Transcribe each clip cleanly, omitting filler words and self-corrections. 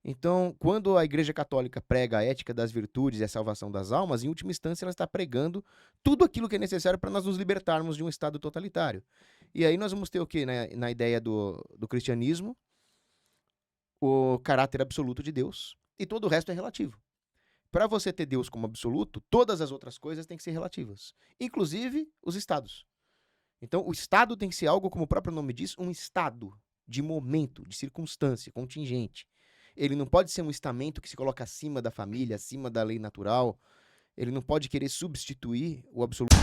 Então, quando a Igreja Católica prega a ética das virtudes e a salvação das almas, em última instância ela está pregando tudo aquilo que é necessário para nós nos libertarmos de um estado totalitário. E aí nós vamos ter o quê? Na ideia do cristianismo, o caráter absoluto de Deus, e todo o resto é relativo. Para você ter Deus como absoluto, todas as outras coisas têm que ser relativas, inclusive os estados. Então, o estado tem que ser algo, como o próprio nome diz, um estado de momento, de circunstância, contingente. Ele não pode ser um estamento que se coloca acima da família, acima da lei natural. Ele não pode querer substituir o absoluto.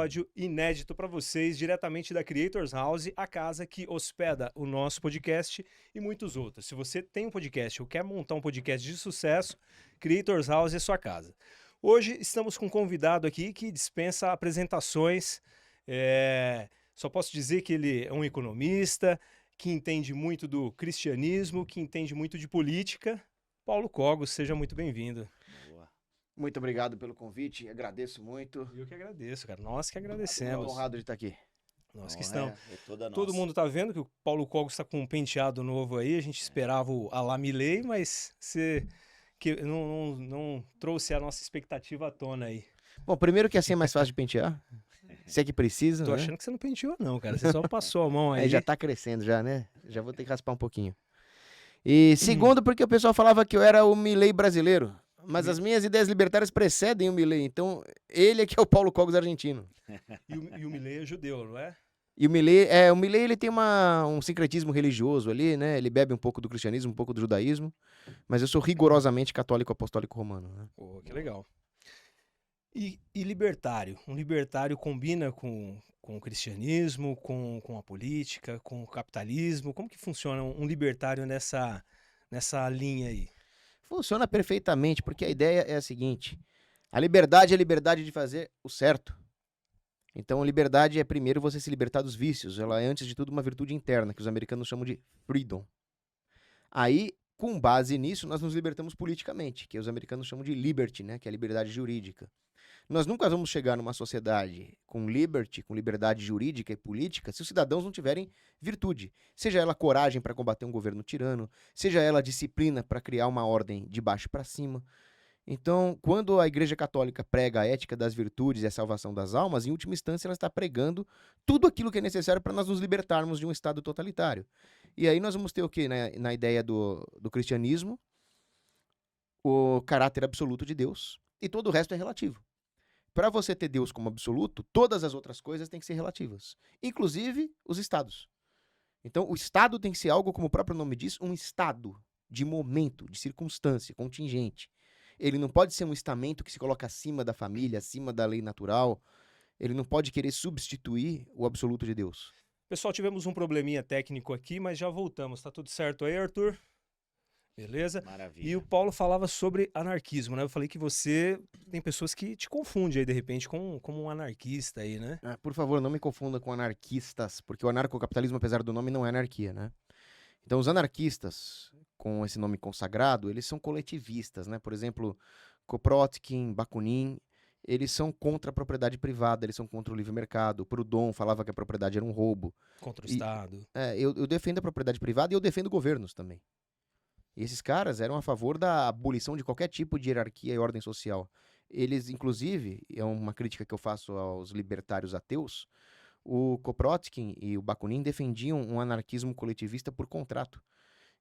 Episódio inédito para vocês, diretamente da Creators House, a casa que hospeda o nosso podcast e muitos outros. Se você tem um podcast ou quer montar um podcast de sucesso, Creators House é sua casa. Hoje estamos com um convidado aqui que dispensa apresentações. Só posso dizer que ele é um economista, que entende muito do cristianismo, que entende muito de política. Paulo Cogos, seja muito bem-vindo. Muito obrigado pelo convite, agradeço muito. Eu que agradeço, cara. Nós que Muito agradecemos. honrado de estar aqui. Nós que estamos. É toda nossa. Todo mundo tá vendo que o Paulo Cogos está com um penteado novo aí. A gente esperava o Alá Milei, mas você que não trouxe a nossa expectativa à tona aí. Bom, primeiro que assim é mais fácil de pentear. Se é que precisa, Tô né? achando que você não penteou, não, cara. Você só passou a mão aí. Já tá crescendo já, né? Já vou ter que raspar um pouquinho. E segundo, porque o pessoal falava que eu era o Milei brasileiro. Mas as minhas ideias libertárias precedem o Milei. Então, ele é que é o Paulo Cogos argentino. E o Milei é judeu, não é? E o Milei ele tem um sincretismo religioso ali, né? Ele bebe um pouco do cristianismo, um pouco do judaísmo. Mas eu sou rigorosamente católico apostólico romano, né? Pô, que legal. E libertário? Um libertário combina com o cristianismo, com a política, com o capitalismo? Como que funciona um libertário nessa linha aí? Funciona perfeitamente, porque a ideia é a seguinte: a liberdade é a liberdade de fazer o certo. Então, a liberdade é primeiro você se libertar dos vícios. Ela é, antes de tudo, uma virtude interna, que os americanos chamam de freedom. Aí, com base nisso, nós nos libertamos politicamente, que os americanos chamam de liberty, né? Que é a liberdade jurídica. Nós nunca vamos chegar numa sociedade com liberty, com liberdade jurídica e política, se os cidadãos não tiverem virtude. Seja ela coragem para combater um governo tirano, seja ela disciplina para criar uma ordem de baixo para cima. Então, quando a Igreja Católica prega a ética das virtudes e a salvação das almas, em última instância ela está pregando tudo aquilo que é necessário para nós nos libertarmos de um estado totalitário. E aí nós vamos ter o quê? Na ideia do cristianismo, o caráter absoluto de Deus, e todo o resto é relativo. Para você ter Deus como absoluto, todas as outras coisas têm que ser relativas, inclusive os estados. Então, o estado tem que ser algo, como o próprio nome diz, um estado de momento, de circunstância, contingente. Ele não pode ser um estamento que se coloca acima da família, acima da lei natural. Ele não pode querer substituir o absoluto de Deus. Pessoal, tivemos um probleminha técnico aqui, mas já voltamos. Tá tudo certo aí, Arthur? Beleza? Maravilha. E o Paulo falava sobre anarquismo, né? Eu falei que você tem pessoas que te confundem aí, de repente, como um anarquista aí, né? Por favor, não me confunda com anarquistas, porque o anarcocapitalismo, apesar do nome, não é anarquia, né? Então, os anarquistas, com esse nome consagrado, eles são coletivistas, né? Por exemplo, Kropotkin, Bakunin, eles são contra a propriedade privada, eles são contra o livre mercado. Proudhon falava que a propriedade era um roubo. Contra o Estado. Eu defendo a propriedade privada e eu defendo governos também. E esses caras eram a favor da abolição de qualquer tipo de hierarquia e ordem social. Eles, inclusive, é uma crítica que eu faço aos libertários ateus, o Kropotkin e o Bakunin defendiam um anarquismo coletivista por contrato.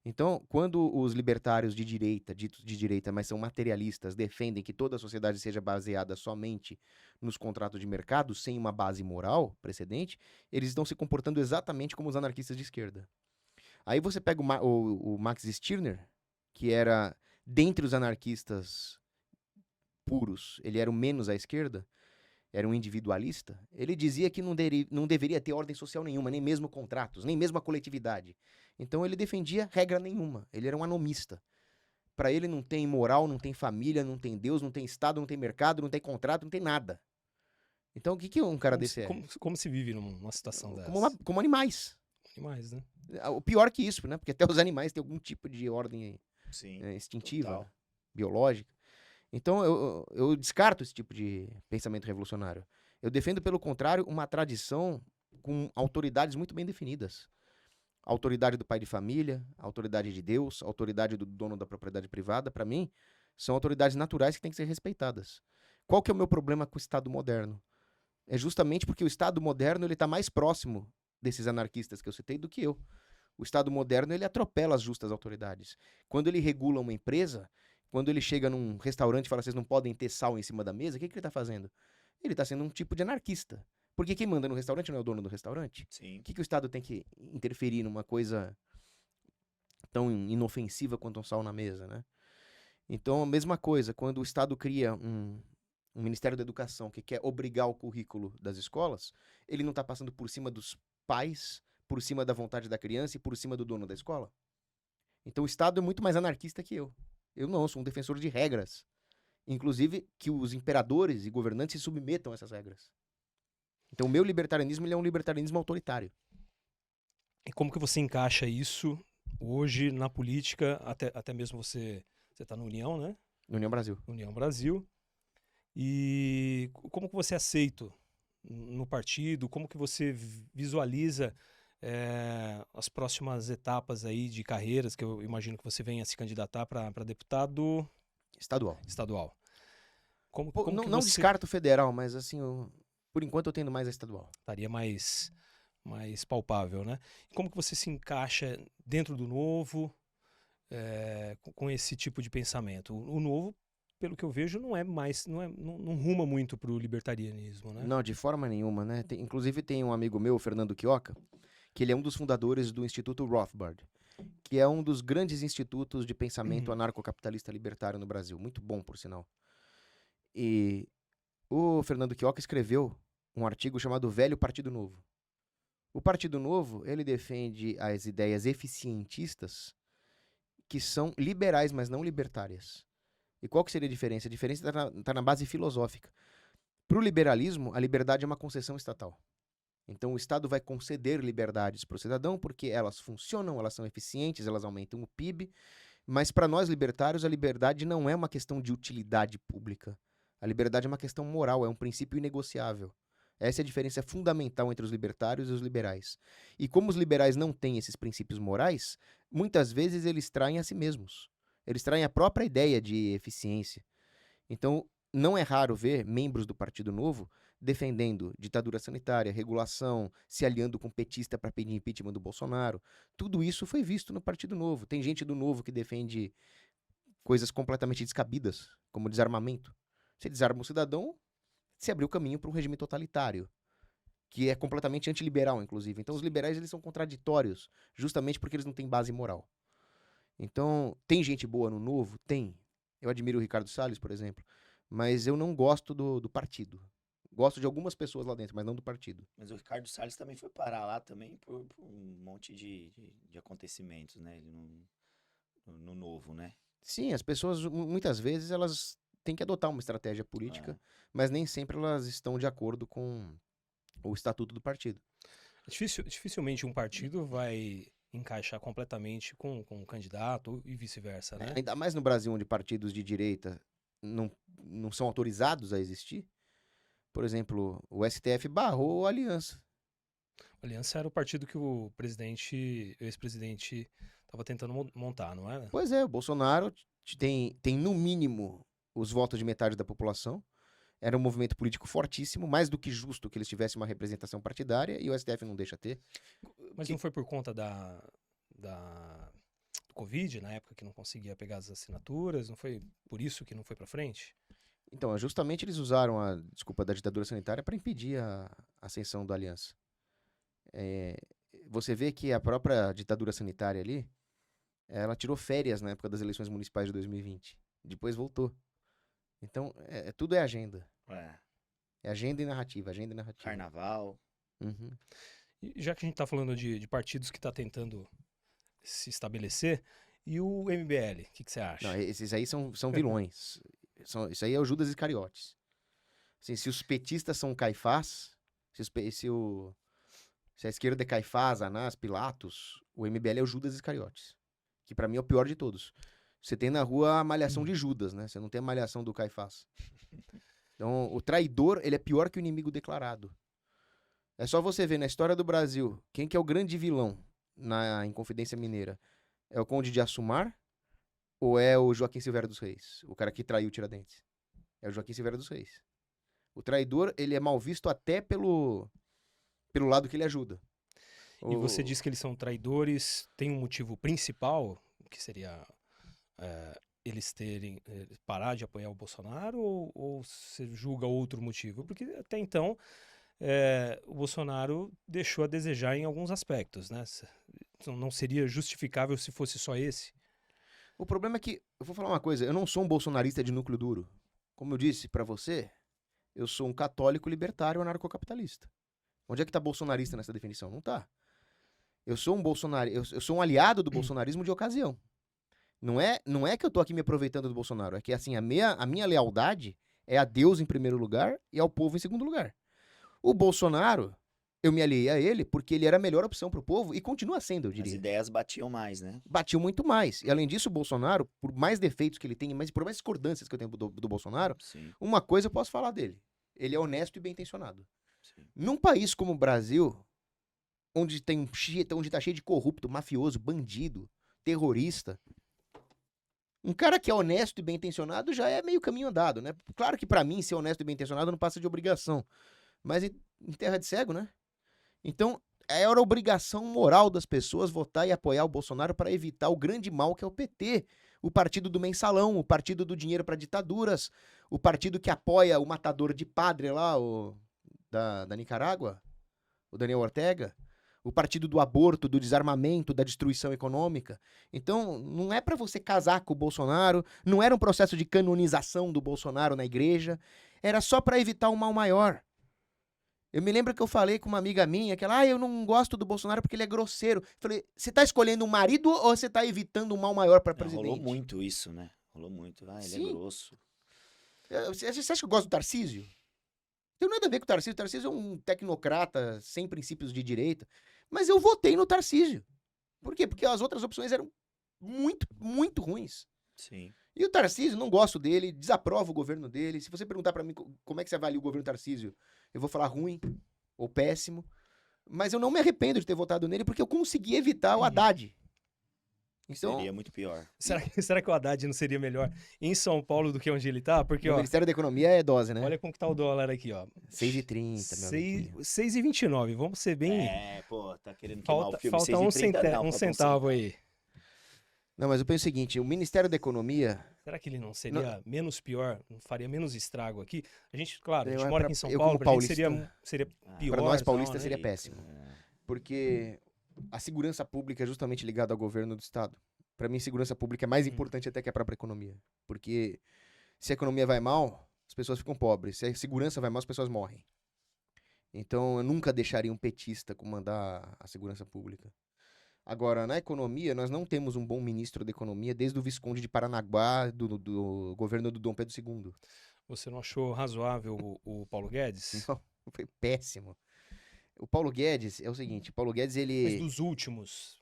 Então, quando os libertários de direita, ditos de direita, mas são materialistas, defendem que toda a sociedade seja baseada somente nos contratos de mercado, sem uma base moral precedente, eles estão se comportando exatamente como os anarquistas de esquerda. Aí você pega o Max Stirner, que era, dentre os anarquistas puros, ele era o menos à esquerda, era um individualista. Ele dizia que não deveria ter ordem social nenhuma, nem mesmo contratos, nem mesmo a coletividade. Então ele defendia regra nenhuma, ele era um anomista. Para ele não tem moral, não tem família, não tem Deus, não tem Estado, não tem mercado, não tem contrato, não tem nada. Então, o que um cara desse é? Como se vive numa situação dessa? Como animais. Animais, né? O pior que isso, né? Porque até os animais têm algum tipo de ordem Sim, instintiva, total. biológica. Então, eu descarto esse tipo de pensamento revolucionário. Eu defendo, pelo contrário, uma tradição com autoridades muito bem definidas. A autoridade do pai de família, a autoridade de Deus, a autoridade do dono da propriedade privada, para mim, são autoridades naturais que têm que ser respeitadas. Qual que é o meu problema com o Estado moderno? É justamente porque o Estado moderno ele está mais próximo desses anarquistas que eu citei do que eu. O Estado moderno ele atropela as justas autoridades. Quando ele regula uma empresa, quando ele chega num restaurante e fala vocês não podem ter sal em cima da mesa, o que ele está fazendo? Ele está sendo um tipo de anarquista. Porque quem manda no restaurante não é o dono do restaurante. Sim. O que o Estado tem que interferir numa coisa tão inofensiva quanto um sal na mesa, né? Então, a mesma coisa, quando o Estado cria um Ministério da Educação que quer obrigar o currículo das escolas, ele não está passando por cima dos pais, por cima da vontade da criança e por cima do dono da escola? Então, o Estado é muito mais anarquista que eu. Eu não, sou um defensor de regras. Inclusive, que os imperadores e governantes se submetam a essas regras. Então, o meu libertarianismo ele é um libertarianismo autoritário. E como que você encaixa isso hoje na política, até mesmo você está na União, né? União Brasil. União Brasil. E como que você é aceito no partido? Como que você visualiza as próximas etapas aí de carreiras, que eu imagino que você venha se candidatar para deputado Estadual. Como Não descarto federal, mas assim, por enquanto eu tendo mais a estadual. Estaria mais palpável, né? Como que você se encaixa dentro do Novo com esse tipo de pensamento? O Novo, pelo que eu vejo, não ruma muito para o libertarianismo, né? Não, de forma nenhuma, né? Inclusive tem um amigo meu, Fernando Quioca, que ele é um dos fundadores do Instituto Rothbard, que é um dos grandes institutos de pensamento anarcocapitalista libertário no Brasil. Muito bom, por sinal. E o Fernando Quioca escreveu um artigo chamado Velho Partido Novo. O Partido Novo, ele defende as ideias eficientistas que são liberais, mas não libertárias. E qual que seria a diferença? A diferença está na base filosófica. Para o liberalismo, a liberdade é uma concessão estatal. Então o Estado vai conceder liberdades para o cidadão porque elas funcionam, elas são eficientes, elas aumentam o PIB. Mas para nós libertários, a liberdade não é uma questão de utilidade pública. A liberdade é uma questão moral, é um princípio inegociável. Essa é a diferença fundamental entre os libertários e os liberais. E como os liberais não têm esses princípios morais, muitas vezes eles traem a si mesmos. Eles traem a própria ideia de eficiência. Então, não é raro ver membros do Partido Novo defendendo ditadura sanitária, regulação, se aliando com petista para pedir impeachment do Bolsonaro. Tudo isso foi visto no Partido Novo. Tem gente do Novo que defende coisas completamente descabidas, como desarmamento. Você desarma o cidadão, se abriu o caminho para um regime totalitário, que é completamente antiliberal, inclusive. Então, os liberais eles são contraditórios, justamente porque eles não têm base moral. Então, tem gente boa no Novo? Tem. Eu admiro o Ricardo Salles, por exemplo, mas eu não gosto do partido. Gosto de algumas pessoas lá dentro, mas não do partido. Mas o Ricardo Salles também foi parar lá também por um monte de acontecimentos, né? No Novo, né? Sim, as pessoas, muitas vezes, elas têm que adotar uma estratégia política, mas nem sempre elas estão de acordo com o estatuto do partido. Dificilmente um partido vai encaixar completamente com um candidato e vice-versa, né? Ainda mais no Brasil, onde partidos de direita não são autorizados a existir. Por exemplo, o STF barrou a Aliança. A Aliança era o partido que o ex-presidente estava tentando montar, não era? Pois é, o Bolsonaro tem no mínimo os votos de metade da população. Era um movimento político fortíssimo, mais do que justo que eles tivessem uma representação partidária, e o STF não deixa ter. Mas não foi por conta do Covid, na época que não conseguia pegar as assinaturas? Não foi por isso que não foi para frente? Então, justamente eles usaram a desculpa da ditadura sanitária para impedir a ascensão da Aliança. Você vê que a própria ditadura sanitária ali, ela tirou férias na época das eleições municipais de 2020. Depois voltou. Então, tudo é agenda. É agenda e narrativa, agenda e narrativa. Carnaval. Uhum. E já que a gente está falando de partidos que está tentando se estabelecer, e o MBL, o que você acha? Não, esses aí são vilões. Isso aí é o Judas Iscariotes. Assim, se os petistas são Caifás, se a esquerda é Caifás, Anás, Pilatos, o MBL é o Judas Iscariotes. Que pra mim é o pior de todos. Você tem na rua a malhação de Judas, né? Você não tem a malhação do Caifás. Então, o traidor, ele é pior que o inimigo declarado. É só você ver na história do Brasil, quem que é o grande vilão na Inconfidência Mineira? É o Conde de Assumar ou é o Joaquim Silveira dos Reis? O cara que traiu o Tiradentes. É o Joaquim Silveira dos Reis. O traidor, ele é mal visto até pelo lado que ele ajuda. E você diz que eles são traidores, tem um motivo principal, que seria eles parar de apoiar o Bolsonaro, ou você julga outro motivo? Porque até então o Bolsonaro deixou a desejar em alguns aspectos, né? Não seria justificável se fosse só esse? O problema é que, eu vou falar uma coisa, eu não sou um bolsonarista de núcleo duro. Como eu disse pra você, eu sou um católico libertário anarcocapitalista. Onde é que tá bolsonarista nessa definição? Não tá. Eu sou eu sou um aliado do bolsonarismo de ocasião. Não é que eu tô aqui me aproveitando do Bolsonaro, é que assim, a minha lealdade é a Deus em primeiro lugar e ao povo em segundo lugar. O Bolsonaro, eu me aliei a ele porque ele era a melhor opção pro povo e continua sendo, eu As diria. ideias batiam mais, né? Batiu muito mais. E além disso, o Bolsonaro, por mais defeitos que ele tem, mas por mais discordâncias que eu tenho do Bolsonaro, Sim, uma coisa eu posso falar dele. Ele é honesto e bem intencionado. sim. Num país como o Brasil, onde tá cheio de corrupto, mafioso, bandido, terrorista, um cara que é honesto e bem intencionado já é meio caminho andado, né? Claro que pra mim ser honesto e bem intencionado não passa de obrigação, mas em terra de cego, né? Então, era obrigação moral das pessoas votar e apoiar o Bolsonaro para evitar o grande mal que é o PT, o partido do mensalão, o partido do dinheiro para ditaduras, o partido que apoia o matador de padre lá, da Nicarágua, o Daniel Ortega, o partido do aborto, do desarmamento, da destruição econômica. Então, não é para você casar com o Bolsonaro, não era um processo de canonização do Bolsonaro na igreja, era só para evitar um mal maior. Eu me lembro que eu falei com uma amiga minha que ela, eu não gosto do Bolsonaro porque ele é grosseiro. Eu falei, você tá escolhendo um marido ou você tá evitando um mal maior para presidente? Rolou muito isso, né? Rolou muito. Ah, ele Sim. é grosso. Você acha que eu gosto do Tarcísio? Não tem nada a ver com o Tarcísio. O Tarcísio é um tecnocrata sem princípios de direita. Mas eu votei no Tarcísio. Por quê? Porque as outras opções eram muito, muito ruins. Sim. E o Tarcísio, não gosto dele, desaprovo o governo dele. Se você perguntar pra mim como é que você avalia o governo Tarcísio, eu vou falar ruim ou péssimo. Mas eu não me arrependo de ter votado nele porque eu consegui evitar o Haddad. Então, Seria muito pior. Será que o Haddad não seria melhor em São Paulo do que onde ele tá? Porque, o ó, Ministério da Economia é dose, né? olha como que tá o dólar aqui, ó. 6,30, meu amiguinho. 6,29, vamos ser bem... Pô, tá querendo queimar Falta, o filme. falta um 6,30 não, um falta centavo aí. Não, mas eu penso o seguinte, o Ministério da Economia... Será que ele não seria menos pior, não faria menos estrago aqui? A gente, claro, a gente Eu, mora pra- aqui em São eu Paulo, como pra gente seria Ah, pior. Pra nós tal, paulistas né? seria péssimo. Porque a segurança pública é justamente ligada ao governo do Estado. Pra mim, segurança pública é mais importante até que a própria economia. Porque se a economia vai mal, as pessoas ficam pobres. Se a segurança vai mal, as pessoas morrem. Então, eu nunca deixaria um petista comandar a segurança pública. Agora, na economia, nós não temos um bom ministro da economia desde o Visconde de Paranaguá, do governo do Dom Pedro II. Você não achou razoável o Paulo Guedes? Não, foi péssimo. O Paulo Guedes é o seguinte, o Paulo Guedes, Mas ele... dos últimos,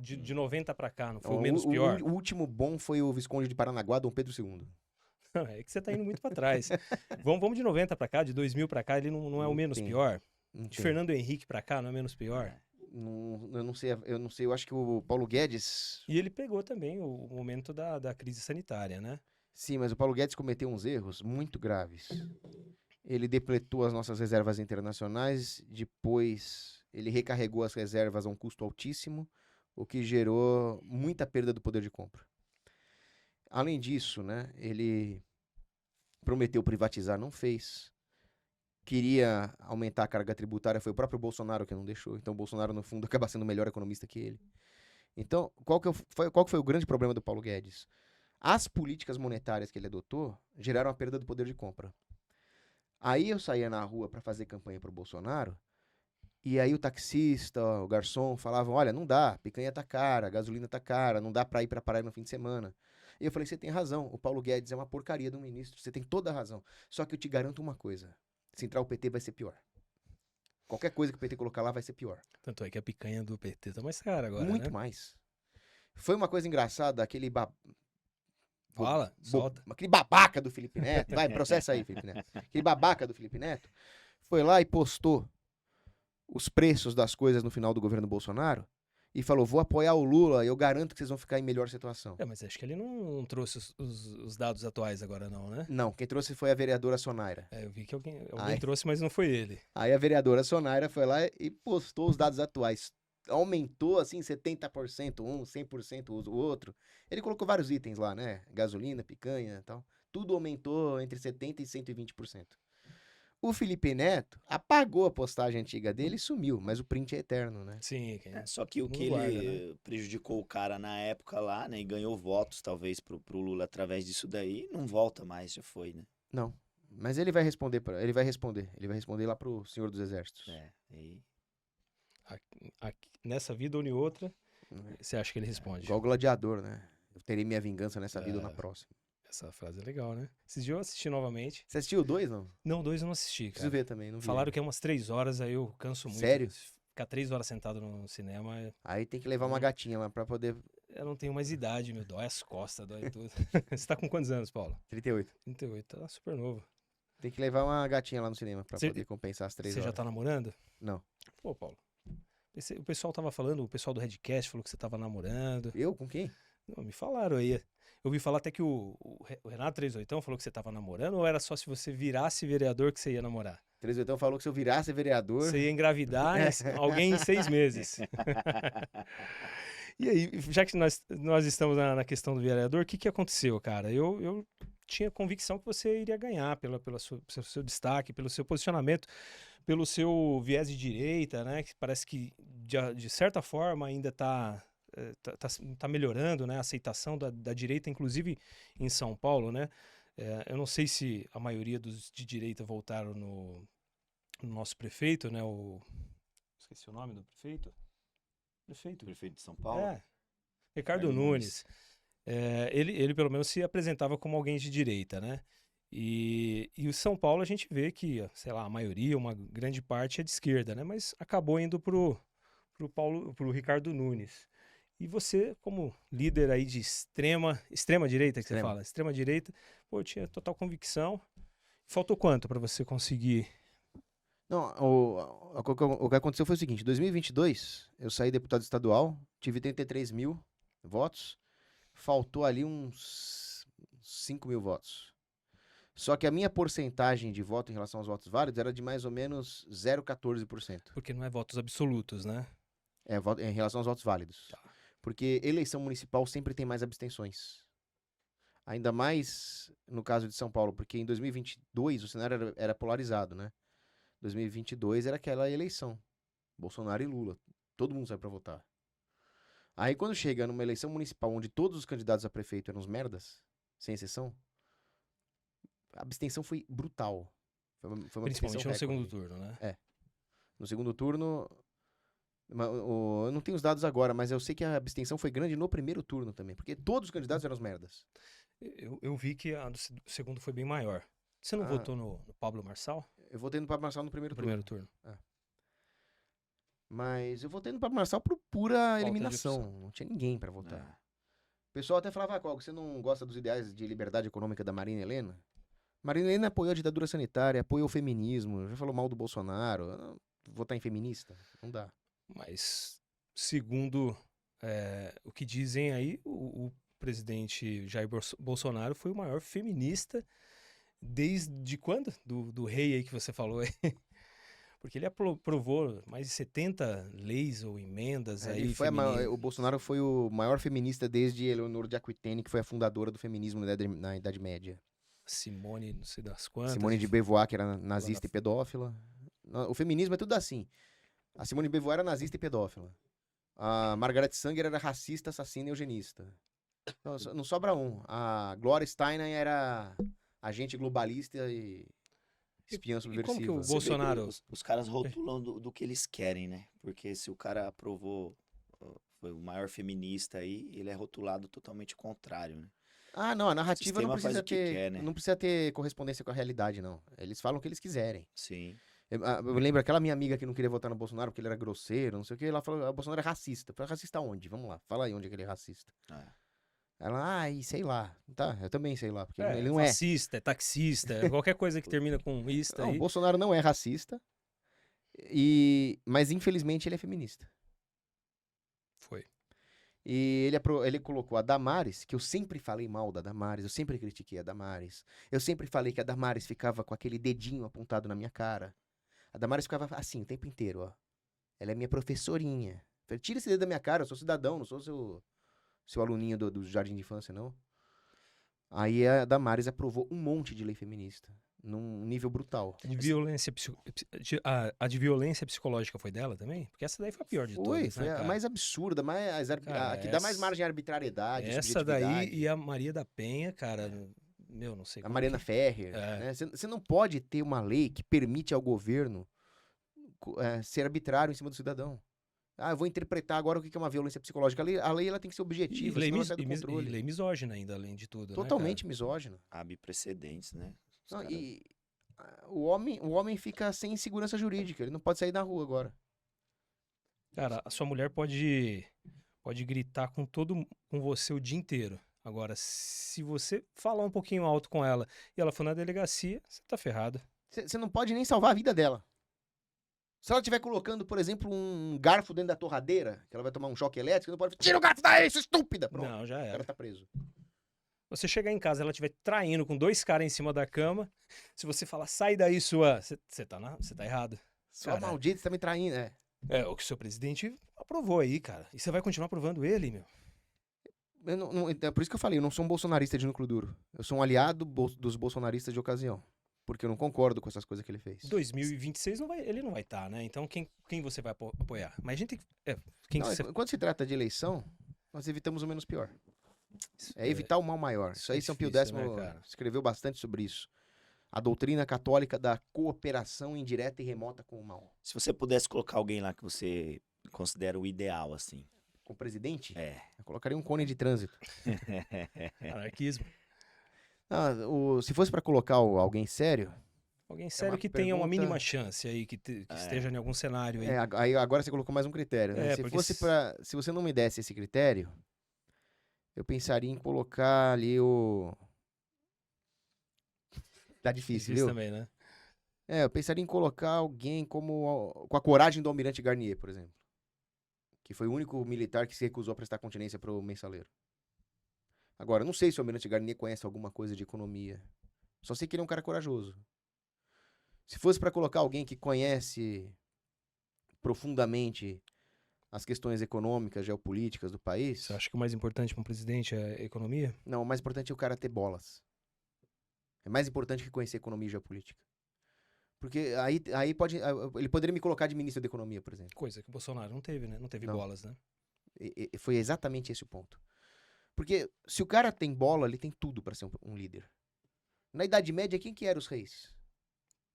de 90 pra cá, não foi o menos pior? O último bom foi o Visconde de Paranaguá, Dom Pedro II. É que você tá indo muito pra trás. Vamos de 90 pra cá, de 2000 pra cá, ele não é o menos tem. pior? Não De tem. Fernando Henrique pra cá, não é menos pior? Eu não sei, eu acho que o Paulo Guedes... E ele pegou também o momento da crise sanitária, né? Sim, mas o Paulo Guedes cometeu uns erros muito graves. Ele depletou as nossas reservas internacionais, depois ele recarregou as reservas a um custo altíssimo, o que gerou muita perda do poder de compra. Além disso, né, ele prometeu privatizar, não fez. Queria aumentar a carga tributária, foi o próprio Bolsonaro que não deixou. Então o Bolsonaro, no fundo, acaba sendo o melhor economista que ele. Então, qual que foi o grande problema do Paulo Guedes? As políticas monetárias que ele adotou geraram a perda do poder de compra. Aí eu saía na rua para fazer campanha pro Bolsonaro, e aí o taxista, o garçom falavam, olha, não dá, picanha tá cara, a gasolina tá cara, não dá pra ir pra praia no fim de semana. E eu falei, você tem razão, o Paulo Guedes é uma porcaria de um ministro, você tem toda a razão. Só que eu te garanto uma coisa, se entrar o PT vai ser pior. Qualquer coisa que o PT colocar lá vai ser pior. Tanto é que a picanha do PT tá mais cara agora, Muito né? mais. Foi uma coisa engraçada, Fala, solta. aquele babaca do Felipe Neto, vai, processa aí, Felipe Neto. Aquele babaca do Felipe Neto foi lá e postou os preços das coisas no final do governo Bolsonaro e falou, vou apoiar o Lula, eu garanto que vocês vão ficar em melhor situação. Mas acho que ele não trouxe os dados atuais agora não, né? Não, quem trouxe foi a vereadora Sonaira. Eu vi que alguém Ai. trouxe, mas não foi ele. Aí a vereadora Sonaira foi lá e postou os dados atuais. Aumentou, assim, 70% um, 100% o outro. Ele colocou vários itens lá, né? Gasolina, picanha e tal. Tudo aumentou entre 70% e 120%. O Felipe Neto apagou a postagem antiga dele e sumiu, mas o print é eterno, né? Sim. Só que o Todo que mundo ele guarda, né? prejudicou o cara na época lá, né? E ganhou votos, talvez, pro Lula através disso daí, não volta mais, já foi, né? Não. Mas ele vai responder, ele vai responder lá pro Senhor dos Exércitos. Aí... Nessa vida ou em outra, Né? você acha que ele responde? Igual o gladiador, né? Eu terei minha vingança nessa vida ou na próxima. Essa frase é legal, né? Esses dias eu assisti novamente. Você assistiu o 2, não? Não, 2 eu não assisti, Preciso cara. ver também, não vi. Falaram que é umas 3 horas, aí eu canso muito. Sério? Ficar 3 horas sentado no cinema, Aí tem que levar uma gatinha lá pra poder... eu não tenho mais idade, meu. Dói as costas, dói tudo. Você tá com quantos anos, Paulo? 38. 38, tá super novo. Tem que levar uma gatinha lá no cinema pra Cê- poder compensar as 3 Você horas. já tá namorando? Não. Pô, Paulo. O pessoal tava falando, o pessoal do Redcast falou que você tava namorando. Eu? Com quem? Não, me falaram aí. Eu ouvi falar até que o Renato 38 falou que você tava namorando, ou era só se você virasse vereador que você ia namorar? 38 falou que se eu virasse vereador... Você ia engravidar alguém em 6 meses. E aí, já que nós estamos na questão do vereador, o que aconteceu, cara? Eu tinha convicção que você iria ganhar pelo seu destaque, pelo seu posicionamento, pelo seu viés de direita, né? Que parece que, de certa forma, ainda tá melhorando, né? A aceitação da direita, inclusive em São Paulo, né? Eu não sei se a maioria dos de direita votaram no nosso prefeito, né? Esqueci o nome do prefeito. Prefeito de São Paulo? Ricardo Ricardo Nunes. Ele pelo menos se apresentava como alguém de direita, né? E o São Paulo a gente vê que, sei lá, a maioria, uma grande parte é de esquerda, né? Mas acabou indo pro Ricardo Nunes. E você, como líder aí de extrema direita que você fala, extrema direita, pô, tinha total convicção. Faltou quanto para você conseguir? Não, o que aconteceu foi o seguinte, em 2022, eu saí deputado estadual, tive 83 mil votos, faltou ali uns 5 mil votos. Só que a minha porcentagem de voto em relação aos votos válidos era de mais ou menos 0,14%. Porque não é votos absolutos, né? Em relação aos votos válidos. Tá. Porque eleição municipal sempre tem mais abstenções. Ainda mais no caso de São Paulo, porque em 2022 o cenário era polarizado, né? 2022 era aquela eleição. Bolsonaro e Lula. Todo mundo sai pra votar. Aí quando chega numa eleição municipal onde todos os candidatos a prefeito eram uns merdas, sem exceção, a abstenção foi brutal. Foi uma Principalmente no abstenção segundo recorde. turno, né? No segundo turno, eu não tenho os dados agora, mas eu sei que a abstenção foi grande no primeiro turno também, porque todos os candidatos eram os merdas. Eu vi que a do segundo foi bem maior. Você não votou no Pablo Marçal? Eu votei no Pablo Marçal no primeiro No turno. primeiro turno. Mas eu votei no Pablo Marçal por pura de eliminação. opção. Não tinha ninguém pra votar. O pessoal até falava, qual, você não gosta dos ideais de liberdade econômica da Marina Helena? Marina Helena apoiou a ditadura sanitária, apoiou o feminismo, já falou mal do Bolsonaro. Votar em feminista? Não dá. Mas, segundo o que dizem aí, o presidente Jair Bolsonaro foi o maior feminista desde quando? Do rei aí que você falou aí. Porque ele aprovou mais de 70 leis ou emendas aí Ele foi o Bolsonaro foi o maior feminista desde Eleonora de Aquitaine, que foi a fundadora do feminismo na Idade Média. Simone, não sei das quantas. Simone de Beauvoir, que era nazista e pedófila. O feminismo é tudo assim. A Simone de Beauvoir era nazista e pedófila. A Margaret Sanger era racista, assassina e eugenista. Não sobra um. A Gloria Steinem era agente globalista e espiã subversiva. como que o Você vê que Bolsonaro- os caras rotulam do que eles querem, né? Porque se o cara aprovou, foi o maior feminista aí, ele é rotulado totalmente contrário, né? Ah, não, a narrativa não sistema faz precisa o que ter, quer, né? não precisa ter correspondência com a realidade, não. Eles falam o que eles quiserem. Sim. Eu lembro aquela minha amiga que não queria votar no Bolsonaro porque ele era grosseiro, não sei o que, ela falou, o Bolsonaro é racista. Eu falei, racista onde? Vamos lá, fala aí onde é que ele é racista. Ah, Ela, e sei lá. Tá, eu também sei lá, porque ele não é. Fascista, é taxista, é qualquer coisa que termina com ista Não, o aí. Bolsonaro não é racista, mas infelizmente ele é feminista. Foi. E ele colocou a Damares, que eu sempre falei mal da Damares, eu sempre critiquei a Damares. Eu sempre falei que a Damares ficava com aquele dedinho apontado na minha cara. A Damares ficava assim o tempo inteiro, ó. Ela é minha professorinha. Eu falei, tira esse dedo da minha cara, eu sou cidadão, não sou seu aluninho do jardim de infância, não. Aí a Damares aprovou um monte de lei feminista, num nível brutal. De violência, a de violência psicológica foi dela também? Porque essa daí foi a pior de todas, Foi né, a cara? mais absurda, a que dá mais margem à arbitrariedade, Essa daí subjetividade. e a Maria da Penha, cara, meu, não sei A como Mariana Ferrer. É. Né? Você não pode ter uma lei que permite ao governo ser arbitrário em cima do cidadão. Ah, eu vou interpretar agora o que é uma violência psicológica. A lei ela tem que ser objetiva, senão ela sai do e controle. lei misógina ainda, além de tudo, Totalmente misógina. abre precedentes, né? Os Não, caras- e o homem fica sem segurança jurídica. Ele não pode sair na rua agora. né, cara? Cara, a sua mulher pode gritar com você o dia inteiro. Agora, se você falar um pouquinho alto com ela e ela for na delegacia, você tá ferrado. Você não pode nem salvar a vida dela. Se ela estiver colocando, por exemplo, um garfo dentro da torradeira, que ela vai tomar um choque elétrico, você não pode. Tira o garfo daí, sua estúpida! Pronto. Não, já O era. cara tá preso. Você chegar em casa, ela estiver traindo com 2 caras em cima da cama, se você falar, sai daí, sua. Você tá errado. Sua Cara, maldita, você tá me traindo. É o que o seu presidente aprovou aí, cara. E você vai continuar aprovando ele, meu. É por isso que eu falei, eu não sou um bolsonarista de núcleo duro. Eu sou um aliado dos bolsonaristas de ocasião. Porque eu não concordo com essas coisas que ele fez. 2026 ele não vai estar, né? Então quem você vai apoiar? Mas a gente tem que. Quem Não, que você... Quando se trata de eleição, nós evitamos o menos pior. Isso É evitar o mal maior. Isso é aí São Pio difícil, X né, cara? escreveu bastante sobre isso. A doutrina católica da cooperação indireta e remota com o mal. Se você pudesse colocar alguém lá que você considera o ideal, assim. Com o presidente, É. eu colocaria um cone de trânsito. Anarquismo. Se fosse pra colocar alguém sério, Alguém sério uma que tenha uma pergunta- mínima chance aí, que esteja em algum cenário aí. aí agora você colocou mais um critério. Né? É, Se porque fosse se você não me desse esse critério, eu pensaria em colocar ali o. Tá difícil, viu? também, né? Eu pensaria em colocar alguém com a coragem do Almirante Garnier, por exemplo. Que foi o único militar que se recusou a prestar continência pro mensaleiro. Agora, eu não sei se o Almirante Garnier conhece alguma coisa de economia. Só sei que ele é um cara corajoso. Se fosse para colocar alguém que conhece profundamente as questões econômicas, geopolíticas do país, Você acha que o mais importante para um presidente é a economia? não, o mais importante é o cara ter bolas. É mais importante que conhecer economia e geopolítica. Porque aí ele poderia me colocar de ministro da economia, por exemplo. Coisa que o Bolsonaro não teve, né? Não teve Não. bolas, né? E foi exatamente esse o ponto. Porque se o cara tem bola, ele tem tudo para ser um líder. Na Idade Média, quem que eram os reis?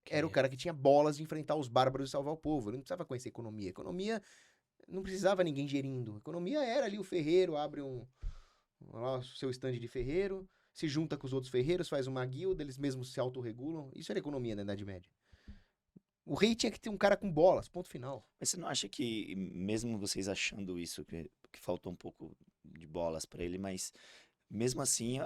Era o cara que tinha bolas de enfrentar os bárbaros e salvar o povo. Ele não precisava conhecer economia. Economia não precisava ninguém gerindo. Economia era ali o ferreiro, abre lá, o seu estande de ferreiro, se junta com os outros ferreiros, faz uma guilda, eles mesmos se autorregulam. Isso era economia na Idade Média. O rei tinha que ter um cara com bolas, ponto final. Mas você não acha que, mesmo vocês achando isso, que faltou um pouco de bolas pra ele, mas mesmo assim,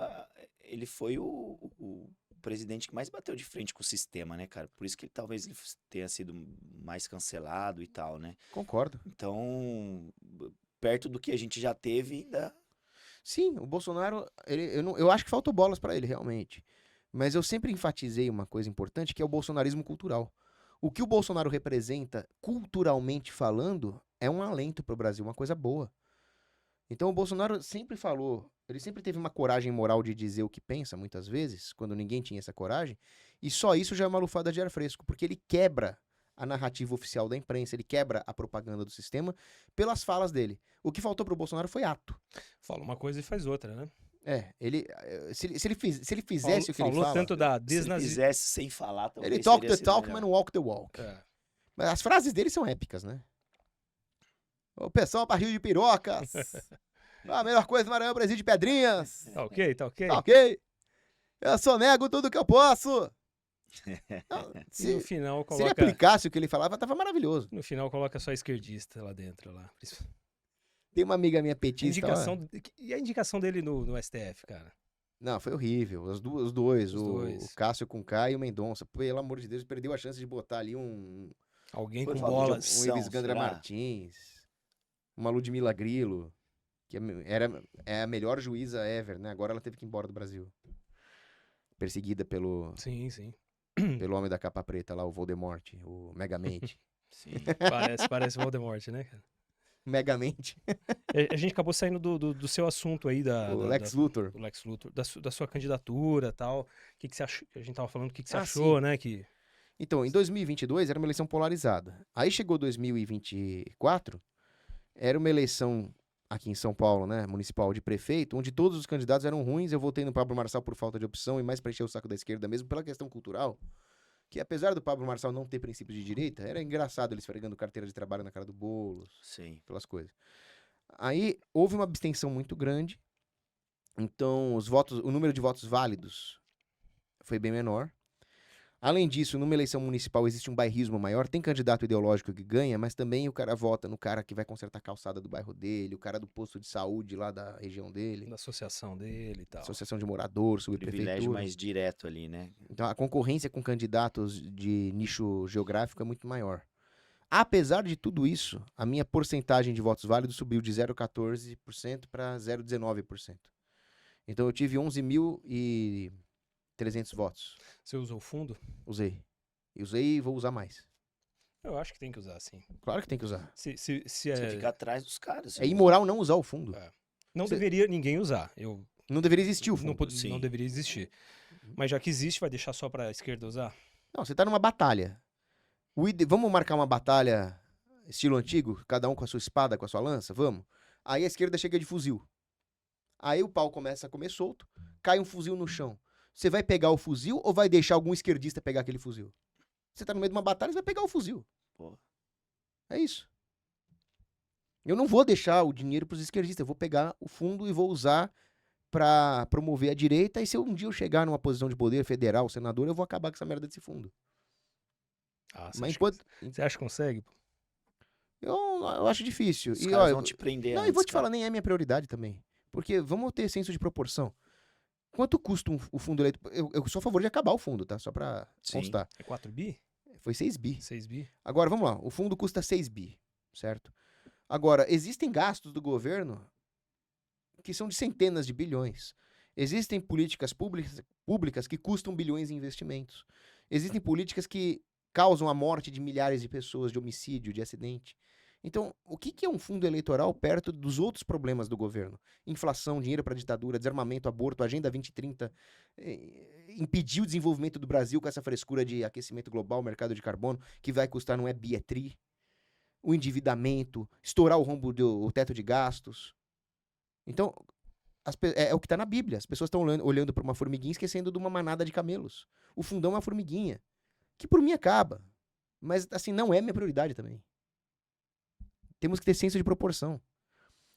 ele foi o presidente que mais bateu de frente com o sistema, né, cara? Por isso que talvez ele tenha sido mais cancelado e tal, né? Concordo. Então, perto do que a gente já teve, ainda. Sim, o Bolsonaro, eu acho que faltou bolas pra ele, realmente. Mas eu sempre enfatizei uma coisa importante, que é o bolsonarismo cultural. O que o Bolsonaro representa, culturalmente falando, é um alento pro Brasil, uma coisa boa. Então o Bolsonaro sempre falou, ele sempre teve uma coragem moral de dizer o que pensa, muitas vezes, quando ninguém tinha essa coragem, e só isso já é uma lufada de ar fresco, porque ele quebra a narrativa oficial da imprensa, ele quebra a propaganda do sistema pelas falas dele. O que faltou pro Bolsonaro foi ato. Fala uma coisa e faz outra, né? Se ele fizesse o que ele falou fala, tanto da Se ele fizesse sem falar, talvez ele talk teria the sido talk, melhor. mas não walk the walk. É. Mas as frases dele são épicas, né? O pessoal barril de pirocas. A melhor coisa do Maranhão é o presídio de Pedrinhas. Tá ok, tá ok. Tá ok? Eu só nego tudo que eu posso. Não, E no se final ele coloca. aplicasse o que ele falava, tava maravilhoso. No final coloca só esquerdista lá dentro. Lá. Tem uma amiga minha A petista. indicação, e a indicação dele no STF, cara? Não, foi horrível. Os dois, Os o dois. Cássio com K e o Mendonça. Pelo amor de Deus, perdeu a chance de botar ali Alguém Foi com falta de bolas. opção. um Ives Gandra será? Martins, uma Ludmila Grilo, que é a melhor juíza ever, né? Agora ela teve que ir embora do Brasil. Perseguida pelo Sim, sim. homem da capa preta lá, o Voldemort, o Megamente. Sim. Parece Voldemort, né, cara? Megamente. A gente acabou saindo do seu assunto aí, O Lex Luthor. do Lex Luthor, da sua candidatura e tal. O que você achou? A gente tava falando o que você Ah, achou, sim. né? Que... Então, em 2022 era uma eleição polarizada. Aí chegou 2024, era uma eleição aqui em São Paulo, né, municipal de prefeito, onde todos os candidatos eram ruins. Eu votei no Pablo Marçal por falta de opção e mais pra encher o saco da esquerda mesmo, pela questão cultural. Que apesar do Pablo Marçal não ter princípios de direita, era engraçado ele esfregando carteira de trabalho na cara do Boulos, Sim. pelas coisas. Aí houve uma abstenção muito grande, então o número de votos válidos foi bem menor. Além disso, numa eleição municipal existe um bairrismo maior, tem candidato ideológico que ganha, mas também o cara vota no cara que vai consertar a calçada do bairro dele, o cara do posto de saúde lá da região dele, Da associação dele e tal. associação de moradores, Privilégio subprefeitura. mais direto ali, né? Então a concorrência com candidatos de nicho geográfico é muito maior. Apesar de tudo isso, a minha porcentagem de votos válidos subiu de 0,14% para 0,19%. Então eu tive 11.300 votos. Você usou o fundo? Usei. E usei e vou usar mais. Eu acho que tem que usar, sim. Claro que tem que usar. Se Você fica atrás dos caras. É imoral não usar o fundo. É. Não Cê- deveria ninguém usar. Eu Não deveria existir o não, fundo. sim. não deveria existir. Mas já que existe, vai deixar só pra esquerda usar? Não, você tá numa batalha. Vamos marcar uma batalha estilo antigo? Cada um com a sua espada, com a sua lança? Vamos. Aí a esquerda chega de fuzil. Aí o pau começa a comer solto, cai um fuzil no chão. Você vai pegar o fuzil ou vai deixar algum esquerdista pegar aquele fuzil? Você tá no meio de uma batalha, você vai pegar o fuzil. Pô. É isso. Eu não vou deixar o dinheiro pros esquerdistas, eu vou pegar o fundo e vou usar pra promover a direita. E se um dia eu chegar numa posição de poder federal, senador, eu vou acabar com essa merda desse fundo. Ah, Mas enquanto... Você acha que consegue? Eu acho difícil. Os E, caras ó, vão te prender não, e antes, vou te cara. falar, nem é minha prioridade também. Porque vamos ter senso de proporção. Quanto custa o fundo eleitoral? Eu sou a favor de acabar o fundo, tá? Só pra Sim. constar. É 4 bi? Foi 6 bi. 6 bi? Agora, vamos lá. O fundo custa 6 bi, certo? Agora, existem gastos do governo que são de centenas de bilhões. Existem políticas públicas que custam bilhões em investimentos. Existem políticas que causam a morte de milhares de pessoas, de homicídio, de acidente. Então, o que é um fundo eleitoral perto dos outros problemas do governo? Inflação, dinheiro para ditadura, desarmamento, aborto, Agenda 2030, impedir o desenvolvimento do Brasil com essa frescura de aquecimento global, mercado de carbono, que vai custar não é bi, é tri. O endividamento, estourar o rombo o teto de gastos. Então, é o que está na Bíblia. As pessoas estão olhando para uma formiguinha esquecendo de uma manada de camelos. O fundão é uma formiguinha, que por mim acaba. Mas, assim, não é minha prioridade também. Temos que ter senso de proporção.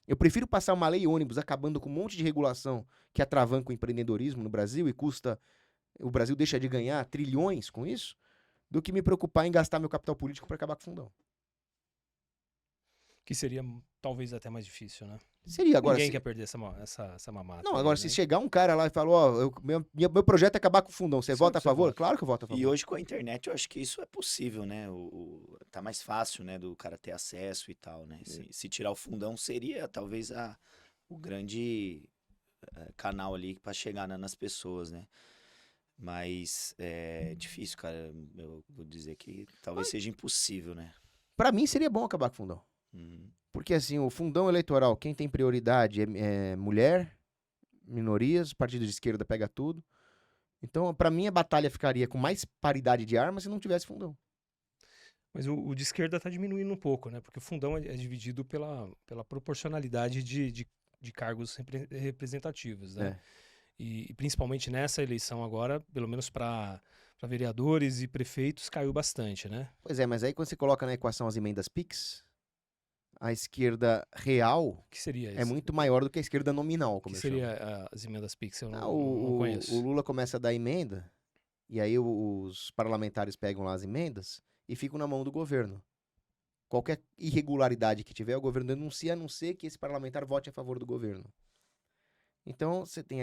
Eu prefiro passar uma lei ônibus acabando com um monte de regulação que atravanca o empreendedorismo no Brasil e custa... O Brasil deixa de ganhar trilhões com isso, do que me preocupar em gastar meu capital político para acabar com o fundão. Que seria talvez até mais difícil, né? Seria agora... Ninguém quer perder essa mamata. Não, aí, agora né? se chegar um cara lá e falar, ó, meu projeto é acabar com o fundão, você Sim, vota a você favor? vota. Claro que eu voto a favor. E hoje com a internet eu acho que isso é possível, né? Tá mais fácil, né? Do cara ter acesso e tal, né? Se tirar o fundão seria talvez o grande canal ali pra chegar nas pessoas, né? Mas é difícil, cara. Eu vou dizer que talvez seja impossível, né? Pra mim seria bom acabar com o fundão. Uhum. Porque assim, o fundão eleitoral, quem tem prioridade é mulher, minorias, partido de esquerda pega tudo. Então, pra mim, a batalha ficaria com mais paridade de armas se não tivesse fundão. Mas o de esquerda tá diminuindo um pouco, né? Porque o fundão é dividido pela proporcionalidade de cargos representativos, né? É. E principalmente nessa eleição agora, pelo menos para vereadores e prefeitos, caiu bastante, né? Pois é, mas aí quando você coloca na equação as emendas PIX, A esquerda real O que seria isso? é muito maior do que a esquerda nominal, O como que eu chamo. seria as emendas PIX? Eu Ah, não conheço. o Lula começa a dar emenda, e aí os parlamentares pegam lá as emendas e ficam na mão do governo. Qualquer irregularidade que tiver, o governo denuncia, a não ser que esse parlamentar vote a favor do governo. Então, você tem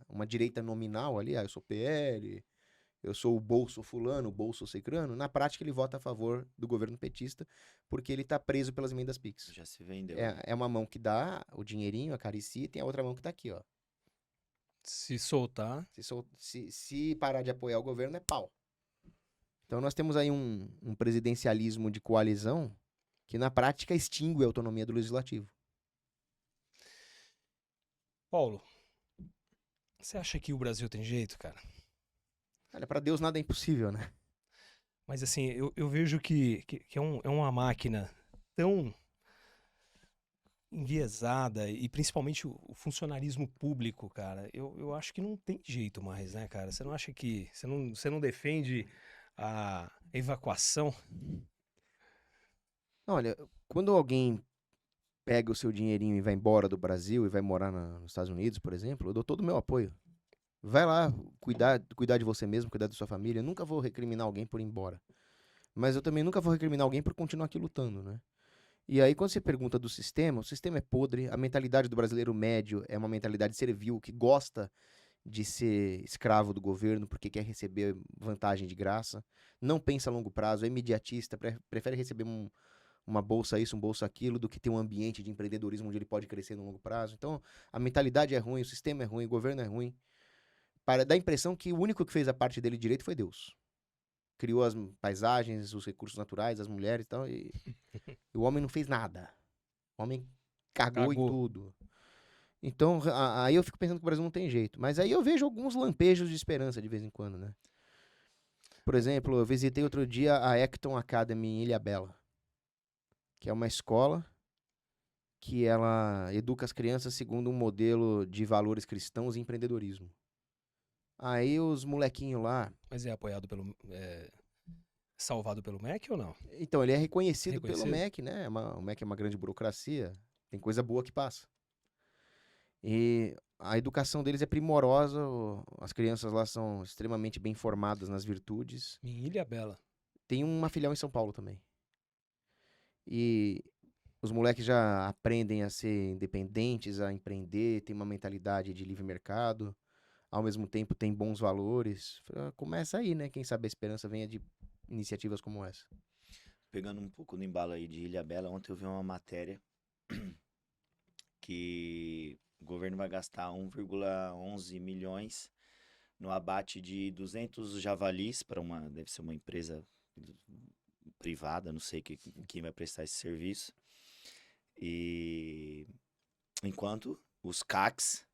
uma direita nominal ali, eu sou PL, eu sou o bolso fulano, o bolso cicrano. Na prática, ele vota a favor do governo petista, porque ele está preso pelas emendas PIX. Já se vendeu. né? É uma mão que dá o dinheirinho, acaricia, e tem a outra mão que tá aqui, ó. Se soltar, Se parar de apoiar o governo, é pau. Então nós temos aí um presidencialismo de coalizão que na prática extingue a autonomia do legislativo. Paulo, você acha que o Brasil tem jeito, cara? Olha, pra Deus nada é impossível, né? Mas assim, eu vejo que é uma máquina tão enviesada e principalmente o funcionarismo público, cara. Eu acho que não tem jeito mais, né, cara? Você não acha que você não defende a evacuação? Olha, quando alguém pega o seu dinheirinho e vai embora do Brasil e vai morar nos Estados Unidos, por exemplo, eu dou todo o meu apoio. Vai lá cuidar de você mesmo, cuidar da sua família. Eu nunca vou recriminar alguém por ir embora. Mas eu também nunca vou recriminar alguém por continuar aqui lutando, né? E aí, quando você pergunta do sistema, o sistema é podre, a mentalidade do brasileiro médio é uma mentalidade servil que gosta de ser escravo do governo porque quer receber vantagem de graça, não pensa a longo prazo, é imediatista, prefere receber uma bolsa isso, um bolsa aquilo, do que ter um ambiente de empreendedorismo onde ele pode crescer no longo prazo. Então, a mentalidade é ruim, o sistema é ruim, o governo é ruim. Para dar a impressão que o único que fez a parte dele direito foi Deus. Criou as paisagens, os recursos naturais, as mulheres e tal, e o homem não fez nada. O homem cagou em Cagou. tudo. Então, aí eu fico pensando que o Brasil não tem jeito. Mas aí eu vejo alguns lampejos de esperança de vez em quando, né? Por exemplo, eu visitei outro dia a Acton Academy em Ilhabela, que é uma escola que ela educa as crianças segundo um modelo de valores cristãos e empreendedorismo. Aí os molequinhos lá... Mas é apoiado pelo... salvado pelo MEC ou não? Então, ele é reconhecido Reconhecido? pelo MEC, né? O MEC é uma grande burocracia. Tem coisa boa que passa. E a educação deles é primorosa. As crianças lá são extremamente bem formadas nas virtudes. Em Ilhabela. Tem uma filial em São Paulo também. E os moleques já aprendem a ser independentes, a empreender, tem uma mentalidade de livre mercado. Ao mesmo tempo tem bons valores. Começa aí, né? Quem sabe a esperança venha de iniciativas como essa. Pegando um pouco no embalo aí de Ilhabela, ontem eu vi uma matéria que o governo vai gastar 1,11 milhões no abate de 200 javalis para deve ser uma empresa privada, não sei quem vai prestar esse serviço. E enquanto os CACs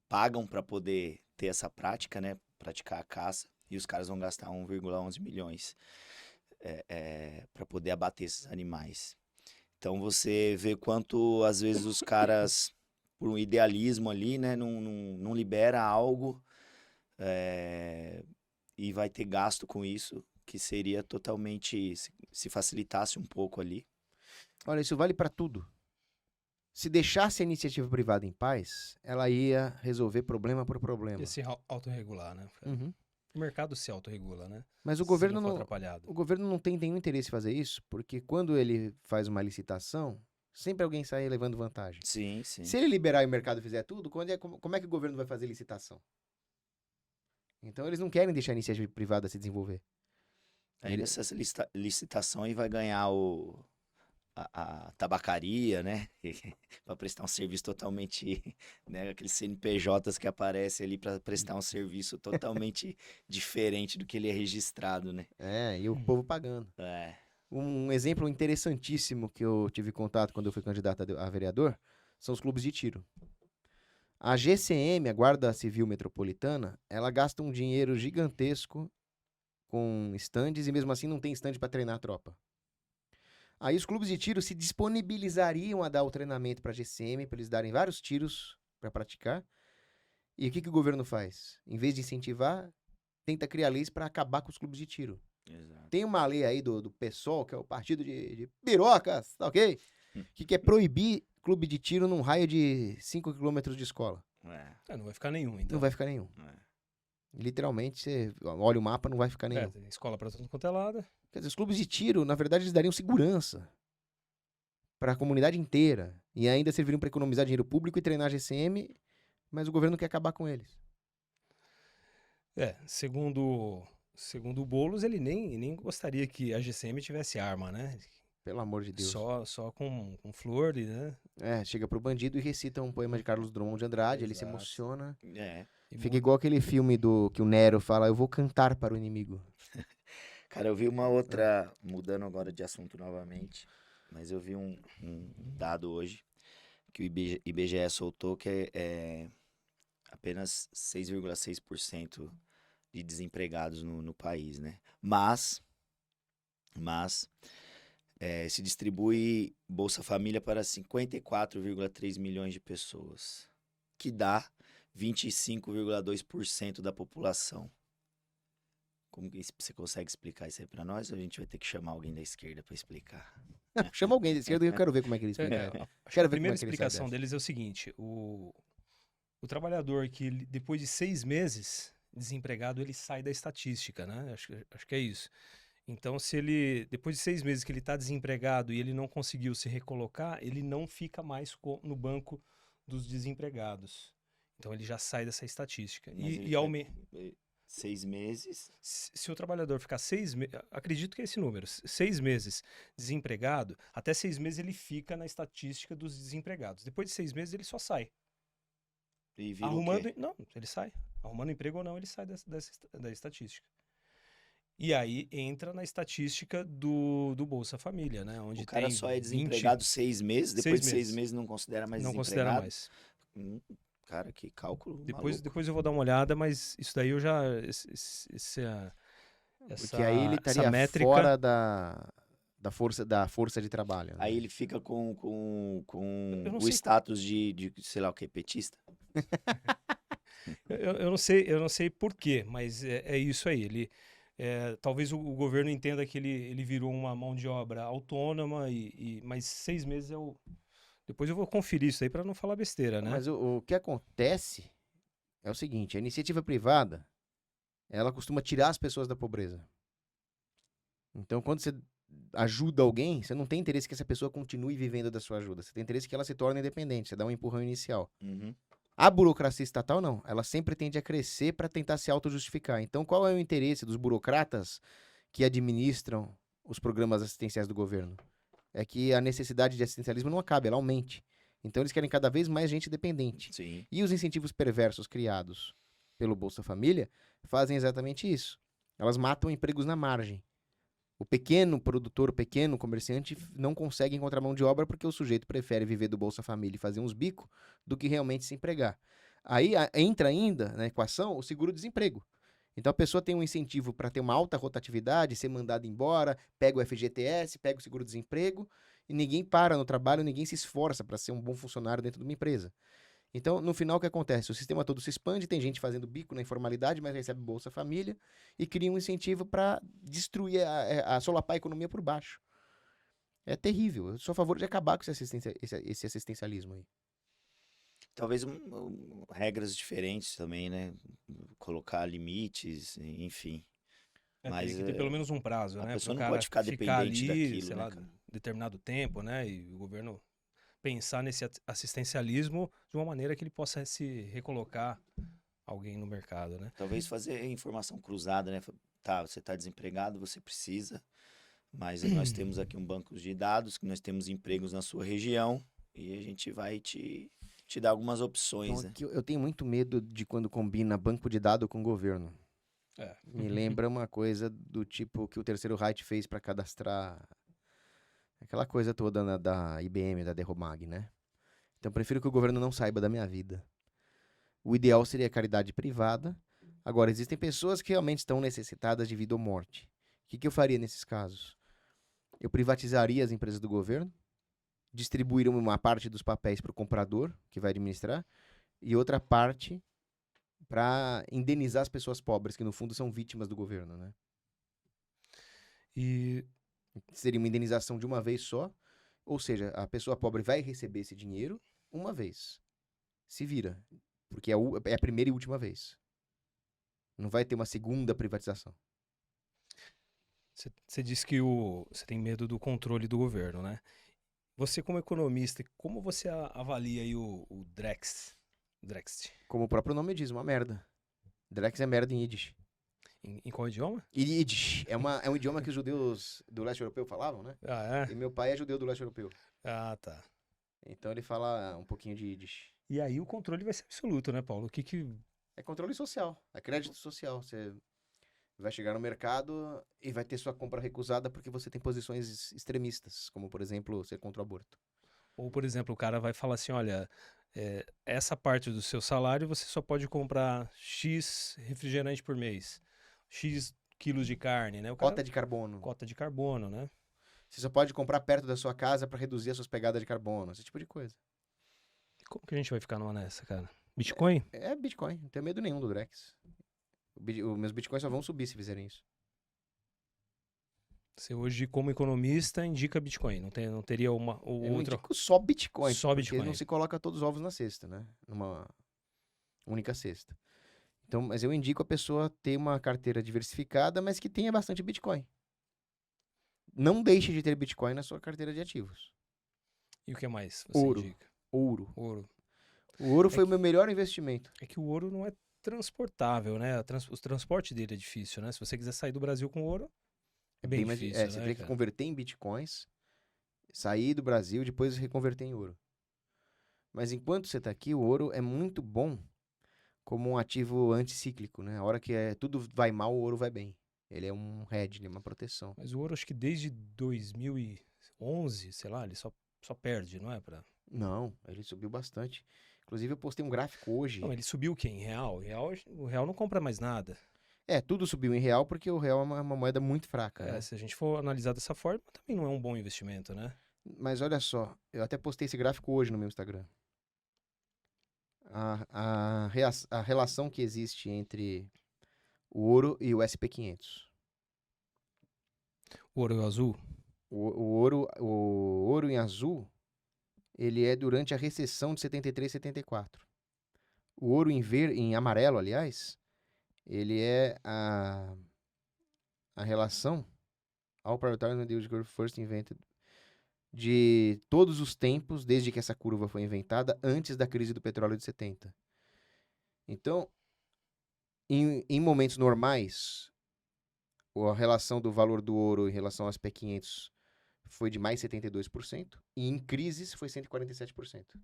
pagam para poder ter essa prática, né, praticar a caça, e os caras vão gastar 1,11 milhões para poder abater esses animais. Então você vê quanto às vezes os caras, por um idealismo ali, né, não libera algo e vai ter gasto com isso, que seria totalmente, se facilitasse um pouco ali. Olha, isso vale para tudo. Se deixasse a iniciativa privada em paz, ela ia resolver problema por problema. Ia se autorregular, né? Uhum. O mercado se autorregula, né? Mas o Se governo não for não, atrapalhado. o governo não tem nenhum interesse em fazer isso, porque quando ele faz uma licitação, sempre alguém sai levando vantagem. Sim, sim. Se ele liberar e o mercado fizer tudo, como é que o governo vai fazer licitação? Então eles não querem deixar a iniciativa privada se desenvolver. Aí nessa licitação aí vai ganhar a tabacaria, né? Para prestar um serviço totalmente, né? Aqueles CNPJs que aparecem ali para prestar um serviço totalmente diferente do que ele é registrado, né? E o povo pagando. Um exemplo interessantíssimo que eu tive contato quando eu fui candidato a vereador são os clubes de tiro. A GCM, a Guarda Civil Metropolitana, ela gasta um dinheiro gigantesco com estandes e mesmo assim não tem estande para treinar a tropa. Aí os clubes de tiro se disponibilizariam a dar o treinamento para a GCM, para eles darem vários tiros para praticar. E o que o governo faz? Em vez de incentivar, tenta criar leis para acabar com os clubes de tiro. Exato. Tem uma lei aí do PSOL, que é o partido de pirocas, tá ok? Que quer proibir clube de tiro num raio de 5 quilômetros de escola. Não vai ficar nenhum, então. Não vai ficar nenhum. É. Literalmente, você olha o mapa, não vai ficar nenhum. Tem escola pra tudo quanto é lado. Quer dizer, os clubes de tiro, na verdade, eles dariam segurança para a comunidade inteira. E ainda serviriam para economizar dinheiro público e treinar a GCM, mas o governo quer acabar com eles. Segundo o Boulos, ele nem gostaria que a GCM tivesse arma, né? Pelo amor de Deus. Só com flor, né? Chega pro bandido e recita um poema de Carlos Drummond de Andrade, ele se Exato. emociona. E Fica igual aquele filme que o Nero fala, eu vou cantar para o inimigo. Cara, eu vi uma outra, mudando agora de assunto novamente, mas eu vi um dado hoje que o IBGE soltou que é apenas 6,6% de desempregados no país, né? Mas se distribui Bolsa Família para 54,3 milhões de pessoas, que dá 25,2% da população. Como que você consegue explicar isso aí pra nós? Ou a gente vai ter que chamar alguém da esquerda pra explicar? Chama alguém da esquerda e eu quero ver como é que ele explica. Acho que Quero a ver como primeira é que ele sai explicação dessa. deles é o seguinte: o trabalhador que depois de 6 meses desempregado, ele sai da estatística, né? Acho que é isso. Então, se ele, depois de 6 meses que ele está desempregado e ele não conseguiu se recolocar, ele não fica mais no banco dos desempregados. Então, ele já sai dessa estatística. Mas ele E aumenta. 6 meses. Se o trabalhador ficar 6 meses, acredito que é esse número, 6 meses desempregado, até 6 meses ele fica na estatística dos desempregados. Depois de 6 meses ele só sai. E vira o quê? Não, ele sai. Arrumando emprego ou não, ele sai da estatística. E aí entra na estatística do Bolsa Família, né? Onde O cara tem só é 20 desempregado 6 meses, depois 6 de 6 meses. meses não considera mais Não desempregado. considera mais. Cara, que cálculo Depois eu vou dar uma olhada, mas isso daí eu já. Porque aí ele essa estaria métrica. fora da força de trabalho. Né? Aí ele fica com Eu não o sei status de, sei lá o que, petista. Eu não sei por quê, mas é isso aí. Talvez o governo entenda que ele virou uma mão de obra autônoma, mas 6 meses é o. Depois eu vou conferir isso aí para não falar besteira, né? Mas o que acontece é o seguinte, a iniciativa privada, ela costuma tirar as pessoas da pobreza. Então, quando você ajuda alguém, você não tem interesse que essa pessoa continue vivendo da sua ajuda. Você tem interesse que ela se torne independente, você dá um empurrão inicial. Uhum. A burocracia estatal, não. Ela sempre tende a crescer para tentar se autojustificar. Então, qual é o interesse dos burocratas que administram os programas assistenciais do governo? É que a necessidade de assistencialismo não acabe, ela aumente. Então, eles querem cada vez mais gente dependente. Sim. E os incentivos perversos criados pelo Bolsa Família fazem exatamente isso. Elas matam empregos na margem. O pequeno produtor, o pequeno comerciante não consegue encontrar mão de obra porque o sujeito prefere viver do Bolsa Família e fazer uns bicos do que realmente se empregar. Aí entra ainda na equação o seguro-desemprego. Então a pessoa tem um incentivo para ter uma alta rotatividade, ser mandada embora, pega o FGTS, pega o seguro-desemprego e ninguém para no trabalho, ninguém se esforça para ser um bom funcionário dentro de uma empresa. Então, no final, o que acontece? O sistema todo se expande, tem gente fazendo bico na informalidade, mas recebe Bolsa Família e cria um incentivo para destruir, solapar a economia por baixo. É terrível. Eu sou a favor de acabar com esse assistencialismo aí. Talvez regras diferentes também, né? Colocar limites, enfim. Mas tem que ter pelo menos um prazo, a né? pessoa Pro não cara pode ficar dependente ali, daquilo, sei né, lá, cara? determinado tempo, né? E o governo pensar nesse assistencialismo de uma maneira que ele possa se recolocar alguém no mercado, né? Talvez fazer informação cruzada, né? Tá, você está desempregado, você precisa, mas nós temos aqui um banco de dados, que nós temos empregos na sua região e a gente vai te dar algumas opções, né? Então, eu tenho muito medo de quando combina banco de dados com governo. Me lembra uma coisa do tipo que o Terceiro Reich fez para cadastrar aquela coisa toda da IBM, da Derromag, né? Então, prefiro que o governo não saiba da minha vida. O ideal seria a caridade privada. Agora, existem pessoas que realmente estão necessitadas de vida ou morte. O que eu faria nesses casos? Eu privatizaria as empresas do governo, distribuiria uma parte dos papéis para o comprador, que vai administrar, e outra parte para indenizar as pessoas pobres, que no fundo são vítimas do governo, né? E Seria uma indenização de uma vez só. Ou seja, a pessoa pobre vai receber esse dinheiro uma vez. Se vira. Porque é a primeira e última vez. Não vai ter uma segunda privatização. você disse que você tem medo do controle do governo, né? Você, como economista, como você avalia aí o Drext? Como o próprio nome diz, uma merda. Drex é merda em Yiddish. Em qual idioma? Yiddish é um idioma que os judeus do leste europeu falavam, né? Ah, E é? meu pai é judeu do leste europeu. Ah, tá. Então ele fala um pouquinho de Yiddish. E aí o controle vai ser absoluto, né, Paulo? O que que... É controle social, é crédito social. Você vai chegar no mercado e vai ter sua compra recusada porque você tem posições extremistas, como por exemplo, ser contra o aborto. Ou, por exemplo, o cara vai falar assim, olha, essa parte do seu salário você só pode comprar X refrigerante por mês, X quilos de carne, né? O cara... Cota de carbono. Cota de carbono, né? Você só pode comprar perto da sua casa para reduzir as suas pegadas de carbono, esse tipo de coisa. E como que a gente vai ficar numa nessa, cara? Bitcoin? É Bitcoin, não tenho medo nenhum do Drex. Os meus Bitcoins só vão subir se fizerem isso. Você hoje, como economista, indica Bitcoin. Não teria uma ou Eu outra. indico só Bitcoin, Só porque Bitcoin. não se coloca todos os ovos na cesta, né? Numa única cesta. Então, mas eu indico a pessoa ter uma carteira diversificada, mas que tenha bastante Bitcoin. Não deixe de ter Bitcoin na sua carteira de ativos. E o que mais você Ouro. indica? Ouro. Ouro. O ouro foi o que- meu melhor investimento. É que o ouro não é transportável, né? O transporte dele é difícil, né? Se você quiser sair do Brasil com ouro, é bem mais difícil, você né, teria que cara? converter em Bitcoins, sair do Brasil, depois reconverter em ouro. Mas enquanto você está aqui, o ouro é muito bom como um ativo anticíclico, né? A hora que tudo vai mal, o ouro vai bem. Ele é um hedge, uma proteção. Mas o ouro, acho que desde 2011, sei lá, ele só perde, não é? Não, ele subiu bastante. Inclusive, eu postei um gráfico hoje. Não, ele subiu o quê? Em real? O real não compra mais nada. Tudo subiu em real porque o real é uma moeda muito fraca, né? Se a gente for analisar dessa forma, também não é um bom investimento, né? Mas olha só, eu até postei esse gráfico hoje no meu Instagram. A relação que existe entre o ouro e o SP500. O ouro azul? O ouro em azul, ele é durante a recessão de 73 e 74. O ouro em amarelo, aliás, ele é a relação ao priority the curve first invented de todos os tempos, desde que essa curva foi inventada, antes da crise do petróleo de 70. Então, em momentos normais, a relação do valor do ouro em relação ao SP500 foi de mais 72%, e em crises foi 147%.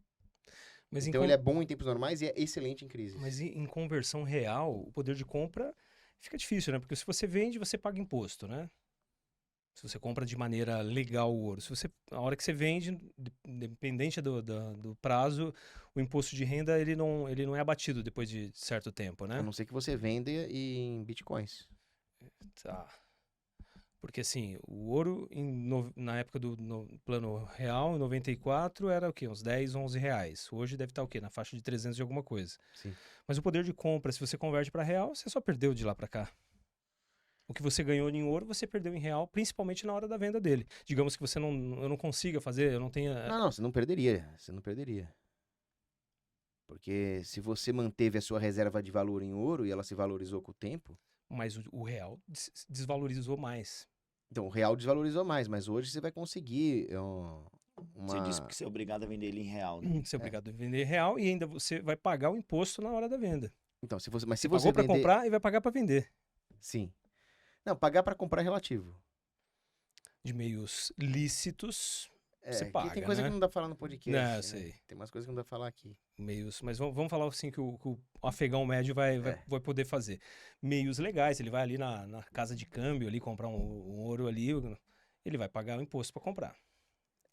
Mas Então ele é bom em tempos normais e é excelente em crises. Mas em conversão real, o poder de compra fica difícil, né? Porque se você vende, você paga imposto, né? Se você compra de maneira legal o ouro. A hora que você vende, dependente do prazo, o imposto de renda ele não é abatido depois de certo tempo, né? A não ser que você venda em bitcoins. Tá. Porque assim, o ouro na época do plano real, em 94, era o quê? Uns 10, 11 reais. Hoje deve estar o quê? Na faixa de 300 de alguma coisa. Sim. Mas o poder de compra, se você converte para real, você só perdeu de lá para cá. O que você ganhou em ouro, você perdeu em real, principalmente na hora da venda dele. Digamos que eu não consiga fazer, eu não tenha... Não, você não perderia. Você não perderia. Porque se você manteve a sua reserva de valor em ouro e ela se valorizou com o tempo... Mas o real desvalorizou mais. Então, o real desvalorizou mais, mas hoje você vai conseguir Você disse que você é obrigado a vender ele em real, né? Você é obrigado a vender real e ainda você vai pagar o imposto na hora da venda. Então, se você Pagou para vender... comprar e vai pagar para vender. Sim. Não, pagar para comprar é relativo. De meios lícitos, você paga, tem coisa né? que não dá pra falar no podcast. Não, eu né? sei. Tem umas coisas que não dá pra falar aqui. Meios, mas vamos falar assim que o afegão médio vai poder fazer. Meios legais, ele vai ali na casa de câmbio ali comprar um ouro ali, ele vai pagar o imposto para comprar.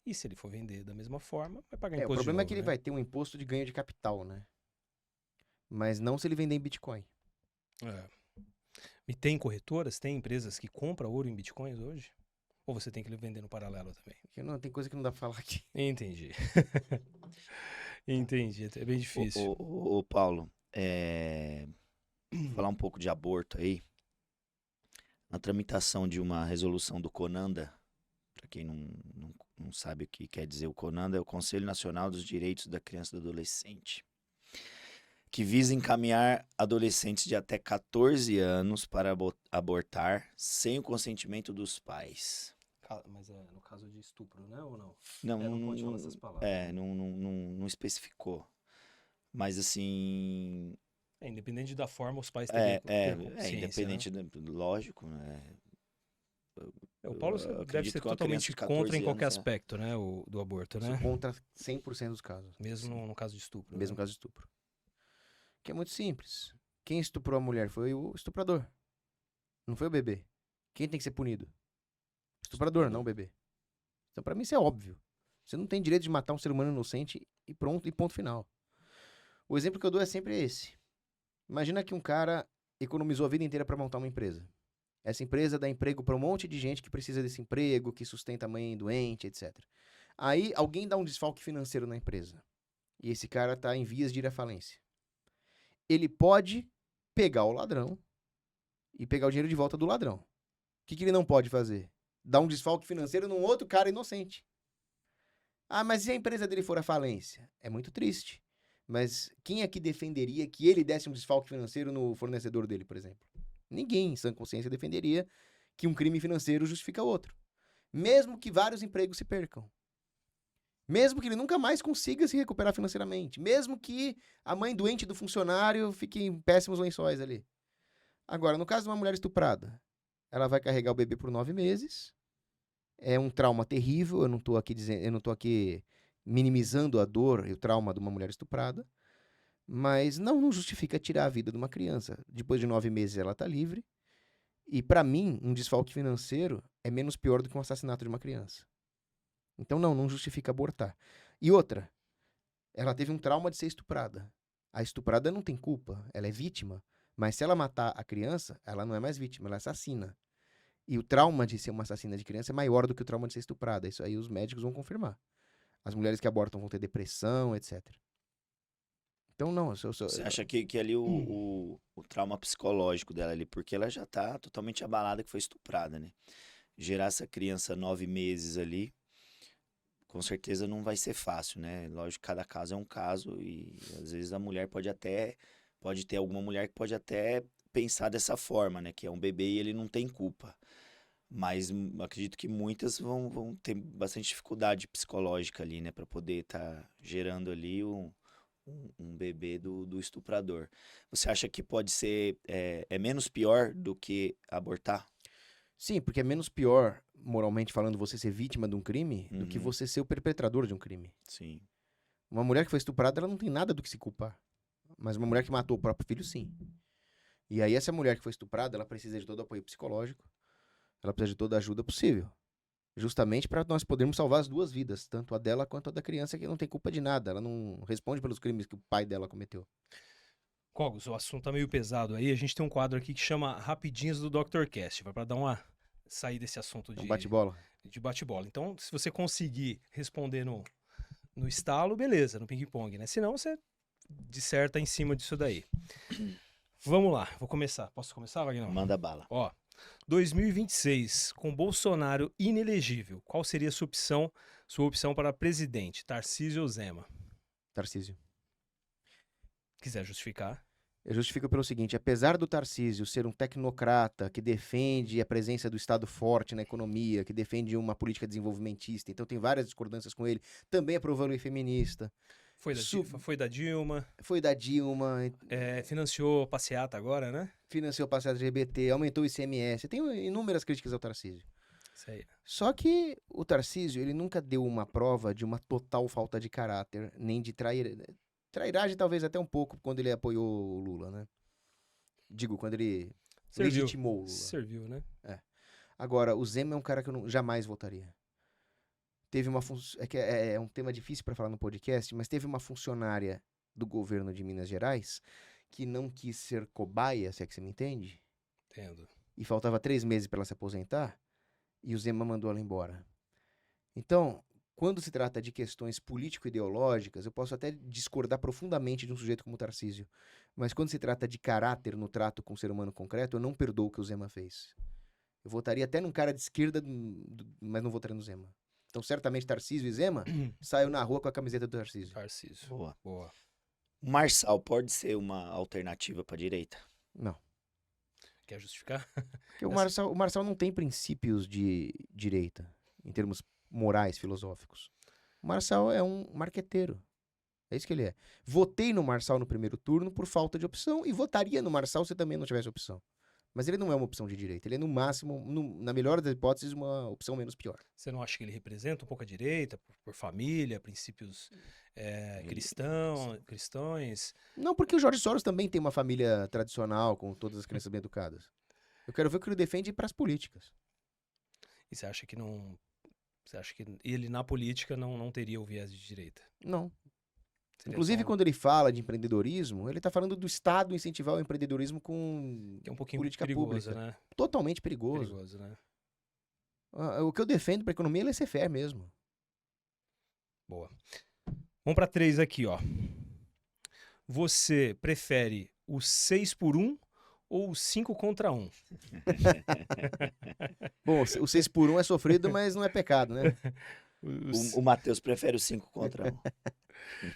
E se ele for vender da mesma forma, vai pagar imposto O problema de é que ele novo, vai ter um imposto de ganho de capital, né? Mas não se ele vender em Bitcoin. né? E tem corretoras, tem empresas que compram ouro em bitcoins hoje? Ou você tem que vender no paralelo também? Tem coisa que não dá pra falar aqui. Entendi. Entendi, é bem difícil. Ô, Paulo, falar um pouco de aborto aí. na tramitação de uma resolução do CONANDA. Para quem não sabe o que quer dizer o CONANDA, é o Conselho Nacional dos Direitos da Criança e do Adolescente, que visa encaminhar adolescentes de até 14 anos para abortar sem o consentimento dos pais. Mas é no caso de estupro, né? Ou não? Não, Não pode falar essas palavras. não especificou. Mas assim, Independente da forma, os pais têm que ter consciência, independente, né? lógico, né? O Paulo Eu deve acredito ser que uma criança totalmente de 14 contra em qualquer anos, aspecto, né? Do aborto, Sou né? contra 100% dos casos. Mesmo no caso de estupro. Mesmo né? caso de estupro. Que é muito simples. Quem estuprou a mulher foi o estuprador. Não foi o bebê. Quem tem que ser punido? Estuprador, não o bebê. Então, pra mim, isso é óbvio. Você não tem direito de matar um ser humano inocente e pronto, e ponto final. O exemplo que eu dou é sempre esse. Imagina que um cara economizou a vida inteira pra montar uma empresa. Essa empresa dá emprego pra um monte de gente que precisa desse emprego, que sustenta a mãe doente, etc. Aí alguém dá um desfalque financeiro na empresa. E esse cara tá em vias de ir à falência. Ele pode pegar o ladrão e pegar o dinheiro de volta do ladrão. O que ele não pode fazer? Dar um desfalque financeiro num outro cara inocente. Ah, mas e a empresa dele for à falência? É muito triste. Mas quem aqui defenderia que ele desse um desfalque financeiro no fornecedor dele, por exemplo? Ninguém em sã consciência defenderia que um crime financeiro justifica outro. Mesmo que vários empregos se percam. Mesmo que ele nunca mais consiga se recuperar financeiramente. Mesmo que a mãe doente do funcionário fique em péssimos lençóis ali. Agora, no caso de uma mulher estuprada, ela vai carregar o bebê por 9 meses. É um trauma terrível. Eu não tô aqui minimizando a dor e o trauma de uma mulher estuprada. Mas não justifica tirar a vida de uma criança. Depois de 9 meses ela tá livre. E pra mim, um desfalque financeiro é menos pior do que um assassinato de uma criança. Então não justifica abortar. E outra, ela teve um trauma de ser estuprada. A estuprada não tem culpa, ela é vítima. Mas se ela matar a criança, ela não é mais vítima, ela é assassina. E o trauma de ser uma assassina de criança é maior do que o trauma de ser estuprada. Isso aí os médicos vão confirmar. As mulheres que abortam vão ter depressão, etc. Então não, Você acha que ali o trauma psicológico dela ali, porque ela já tá totalmente abalada que foi estuprada, né? Gerar essa criança 9 meses ali, com certeza não vai ser fácil, né? Lógico que cada caso é um caso e às vezes a mulher pode ter alguma mulher que pode até pensar dessa forma, né? Que é um bebê e ele não tem culpa. Mas acredito que muitas vão ter bastante dificuldade psicológica ali, né? Pra poder estar gerando ali um bebê do estuprador. Você acha que pode ser menos pior do que abortar? Sim, porque é menos pior, moralmente falando, você ser vítima de um crime do que Uhum. você ser o perpetrador de um crime. Sim. Uma mulher que foi estuprada, ela não tem nada do que se culpar. Mas uma mulher que matou o próprio filho, sim. E aí essa mulher que foi estuprada, ela precisa de todo o apoio psicológico. Ela precisa de toda a ajuda possível. Justamente para nós podermos salvar as duas vidas, tanto a dela quanto a da criança, que não tem culpa de nada. Ela não responde pelos crimes que o pai dela cometeu. Cogos, o assunto tá meio pesado aí. A gente tem um quadro aqui que chama Rapidinhos do Dr. Cast. Vai pra dar uma sair desse assunto Um bate-bola. de bate-bola. Então, se você conseguir responder no estalo, beleza, no ping-pong, né? Senão, você disserta em cima disso daí. Vamos lá, vou começar. Posso começar, Wagner? Manda bala. Ó, 2026, com Bolsonaro inelegível, qual seria a sua opção para presidente? Tarcísio ou Zema? Tarcísio. Quiser justificar. Eu justifico pelo seguinte, apesar do Tarcísio ser um tecnocrata que defende a presença do Estado forte na economia, que defende uma política desenvolvimentista, então tem várias discordâncias com ele, também aprovou a lei feminista, Foi da Dilma, foi da Dilma, financiou passeata agora, né? financiou o passeio LGBT, aumentou o ICMS, tem inúmeras críticas ao Tarcísio. Isso aí. Só que o Tarcísio, ele nunca deu uma prova de uma total falta de caráter, nem de trairagem talvez até um pouco, quando ele apoiou o Lula, né? Digo, quando ele legitimou o Lula. Serviu, né? Agora, o Zema é um cara que eu jamais votaria. Teve uma é um tema difícil para falar no podcast, mas teve uma funcionária do governo de Minas Gerais que não quis ser cobaia, se é que você me entende, Entendo. e faltava 3 meses para ela se aposentar, e o Zema mandou ela embora. Então, quando se trata de questões político-ideológicas, eu posso até discordar profundamente de um sujeito como o Tarcísio, mas quando se trata de caráter no trato com o ser humano concreto, eu não perdoo o que o Zema fez. Eu votaria até num cara de esquerda, mas não votaria no Zema. Então, certamente, Tarcísio e Zema saiu na rua com a camiseta do Tarcísio. Tarcísio. Boa. Boa. O Marçal pode ser uma alternativa para direita? Não. Quer justificar? Porque o Marçal não tem princípios de direita, em termos morais, filosóficos. O Marçal é um marqueteiro. É isso que ele é. Votei no Marçal no primeiro turno por falta de opção e votaria no Marçal se também não tivesse opção. Mas ele não é uma opção de direita. Ele é, no máximo, na melhor das hipóteses, uma opção menos pior. Você não acha que ele representa um pouco a direita, por família, princípios cristãos? Não, porque o Jorge Soros também tem uma família tradicional, com todas as crianças bem educadas. Eu quero ver o que ele defende para as políticas. E você acha que não. Você acha que ele na política não teria o viés de direita? Não. Seria Inclusive, só quando ele fala de empreendedorismo, ele está falando do Estado incentivar o empreendedorismo que é um pouquinho política perigoso, pública. né? Totalmente perigoso. Perigoso, né? O que eu defendo para a economia é laissez-faire mesmo. Boa. Vamos para 3 aqui, ó. Você prefere o 6 por 1 ou o 5 contra 1? Bom, o 6 por 1 é sofrido, mas não é pecado, né? O Matheus prefere o 5 contra 1.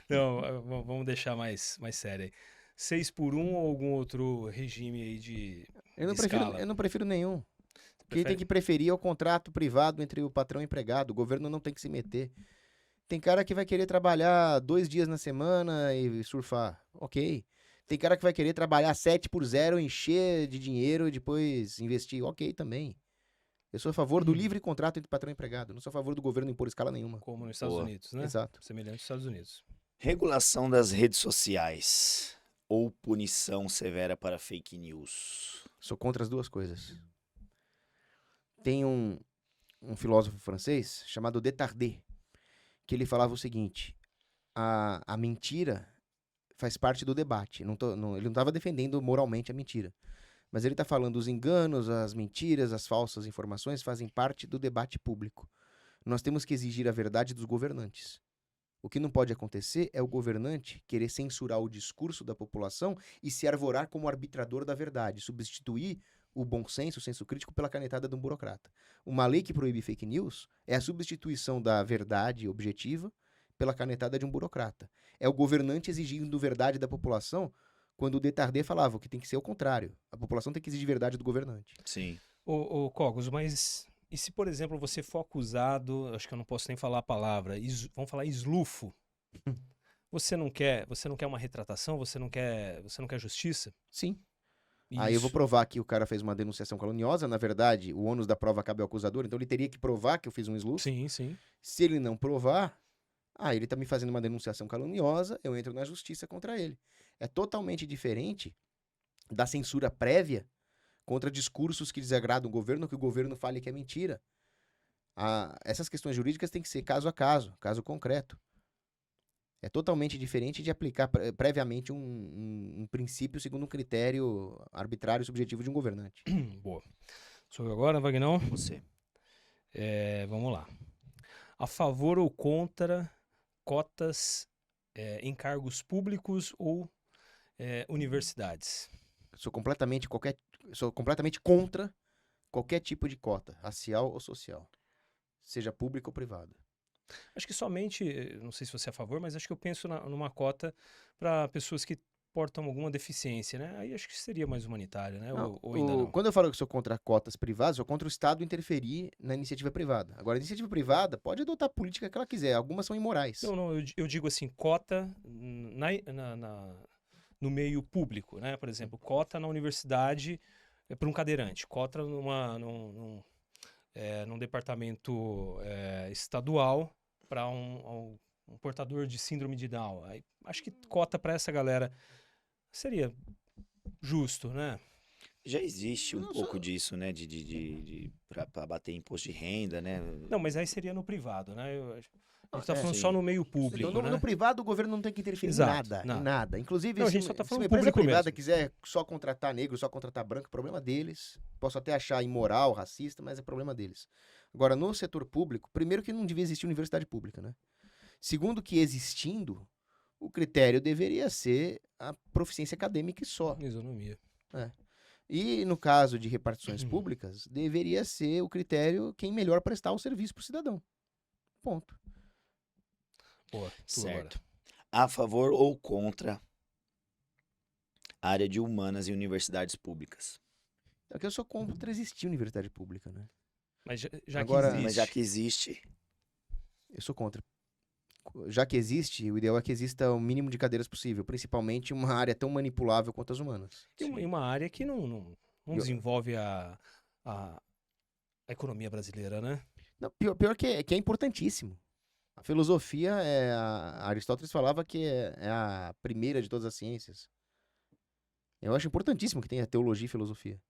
Não, vamos deixar mais sério aí. 6 por 1 ou algum outro regime aí de escala? Eu não prefiro nenhum. Quem Prefere? tem que preferir é o contrato privado entre o patrão e o empregado. O governo não tem que se meter. Tem cara que vai querer trabalhar 2 dias na semana e surfar. Ok. Tem cara que vai querer trabalhar 7 por 0, encher de dinheiro e depois investir. Ok também. Eu sou a favor do livre contrato entre patrão e empregado. Não sou a favor do governo impor escala nenhuma. Como nos Estados Boa. Unidos, né? Exato. Semelhante aos Estados Unidos. Regulação das redes sociais ou punição severa para fake news? Sou contra as duas coisas. Tem um filósofo francês chamado Destardieu, que ele falava o seguinte: a mentira faz parte do debate. Ele não estava defendendo moralmente a mentira. Mas ele está falando os enganos, as mentiras, as falsas informações fazem parte do debate público. Nós temos que exigir a verdade dos governantes. O que não pode acontecer é o governante querer censurar o discurso da população e se arvorar como arbitrador da verdade, substituir o bom senso, o senso crítico, pela canetada de um burocrata. Uma lei que proíbe fake news é a substituição da verdade objetiva pela canetada de um burocrata. É o governante exigindo verdade da população, quando o Destardieu falava que tem que ser o contrário. A população tem que exigir verdade do governante. Sim. Ô Cogos, mas e se, por exemplo, você for acusado, acho que eu não posso nem falar a palavra, vamos falar eslufo. Você não quer uma retratação? Você não quer justiça? Sim. Aí eu vou provar que o cara fez uma denunciação caluniosa. Na verdade, o ônus da prova cabe ao acusador, então ele teria que provar que eu fiz um eslufo. Sim, sim. Se ele não provar, ele tá me fazendo uma denunciação caluniosa, eu entro na justiça contra ele. É totalmente diferente da censura prévia contra discursos que desagradam o governo, que o governo fale que é mentira. Essas questões jurídicas têm que ser caso a caso, caso concreto. É totalmente diferente de aplicar previamente um princípio segundo um critério arbitrário e subjetivo de um governante. Boa. Sou eu agora, Vagnão? Você. Vamos lá. A favor ou contra cotas em cargos públicos ou universidades? Sou completamente contra qualquer tipo de cota, racial ou social, seja pública ou privada. Acho que somente, não sei se você é a favor, mas acho que eu penso numa cota para pessoas que portam alguma deficiência, né? Aí acho que seria mais humanitário, né? Não, ou ainda não? Quando eu falo que sou contra cotas privadas, sou contra o Estado interferir na iniciativa privada. Agora, a iniciativa privada pode adotar a política que ela quiser, algumas são imorais. Não, eu digo assim, cota no meio público, né? Por exemplo, cota na universidade para um cadeirante, cota num departamento estadual para um portador de síndrome de Down. Aí, acho que cota para essa galera seria justo, né? Já existe um Não, pouco disso, né? Para bater imposto de renda, né? Não, mas aí seria no privado, né? A gente tá É, falando sim. só no meio público, Então, né? no privado, o governo não tem que interferir Exato, em nada. nada. Inclusive, Não, a se, gente só tá se falando uma empresa público privada mesmo. quiser só contratar negro, só contratar branco, problema deles. Posso até achar imoral, racista, mas é problema deles. Agora, no setor público, primeiro que não devia existir universidade pública, né? Segundo que existindo, o critério deveria ser a proficiência acadêmica e só. Isonomia. E no caso de repartições públicas, deveria ser o critério quem melhor prestar o serviço para o cidadão. Ponto. Boa, tu Certo. agora. A favor ou contra a área de humanas e universidades públicas? É que eu sou contra existir universidade pública, né? Mas já Agora- que existe. Mas já que existe, Eu sou contra. Já que existe, o ideal é que exista o mínimo de cadeiras possível, principalmente uma área tão manipulável quanto as humanas. E uma área que não E- desenvolve a economia brasileira, né? Não, pior que é importantíssimo. A filosofia, Aristóteles falava que é a primeira de todas as ciências. Eu acho importantíssimo que tenha teologia e filosofia.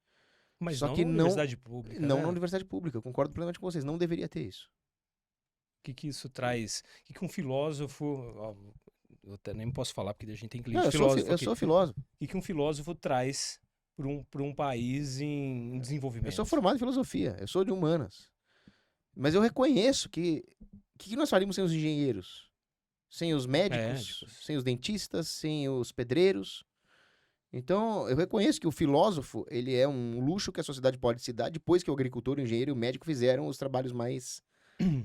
Mas Só não que na não- universidade pública, Não né? na universidade pública, eu concordo plenamente com vocês, não deveria ter isso. O que isso traz? O que um filósofo... ó, eu até nem posso falar, porque a gente tem cliente Não, filósofo eu aqui. sou filósofo, O que um filósofo traz para um país em desenvolvimento? eu sou formado em filosofia, eu sou de humanas. Mas eu reconheço que o que nós faríamos sem os engenheiros? Sem os médicos, Médicos. sem os dentistas, sem os pedreiros? Então, eu reconheço que o filósofo, ele é um luxo que a sociedade pode se dar depois que o agricultor, o engenheiro e o médico fizeram os trabalhos mais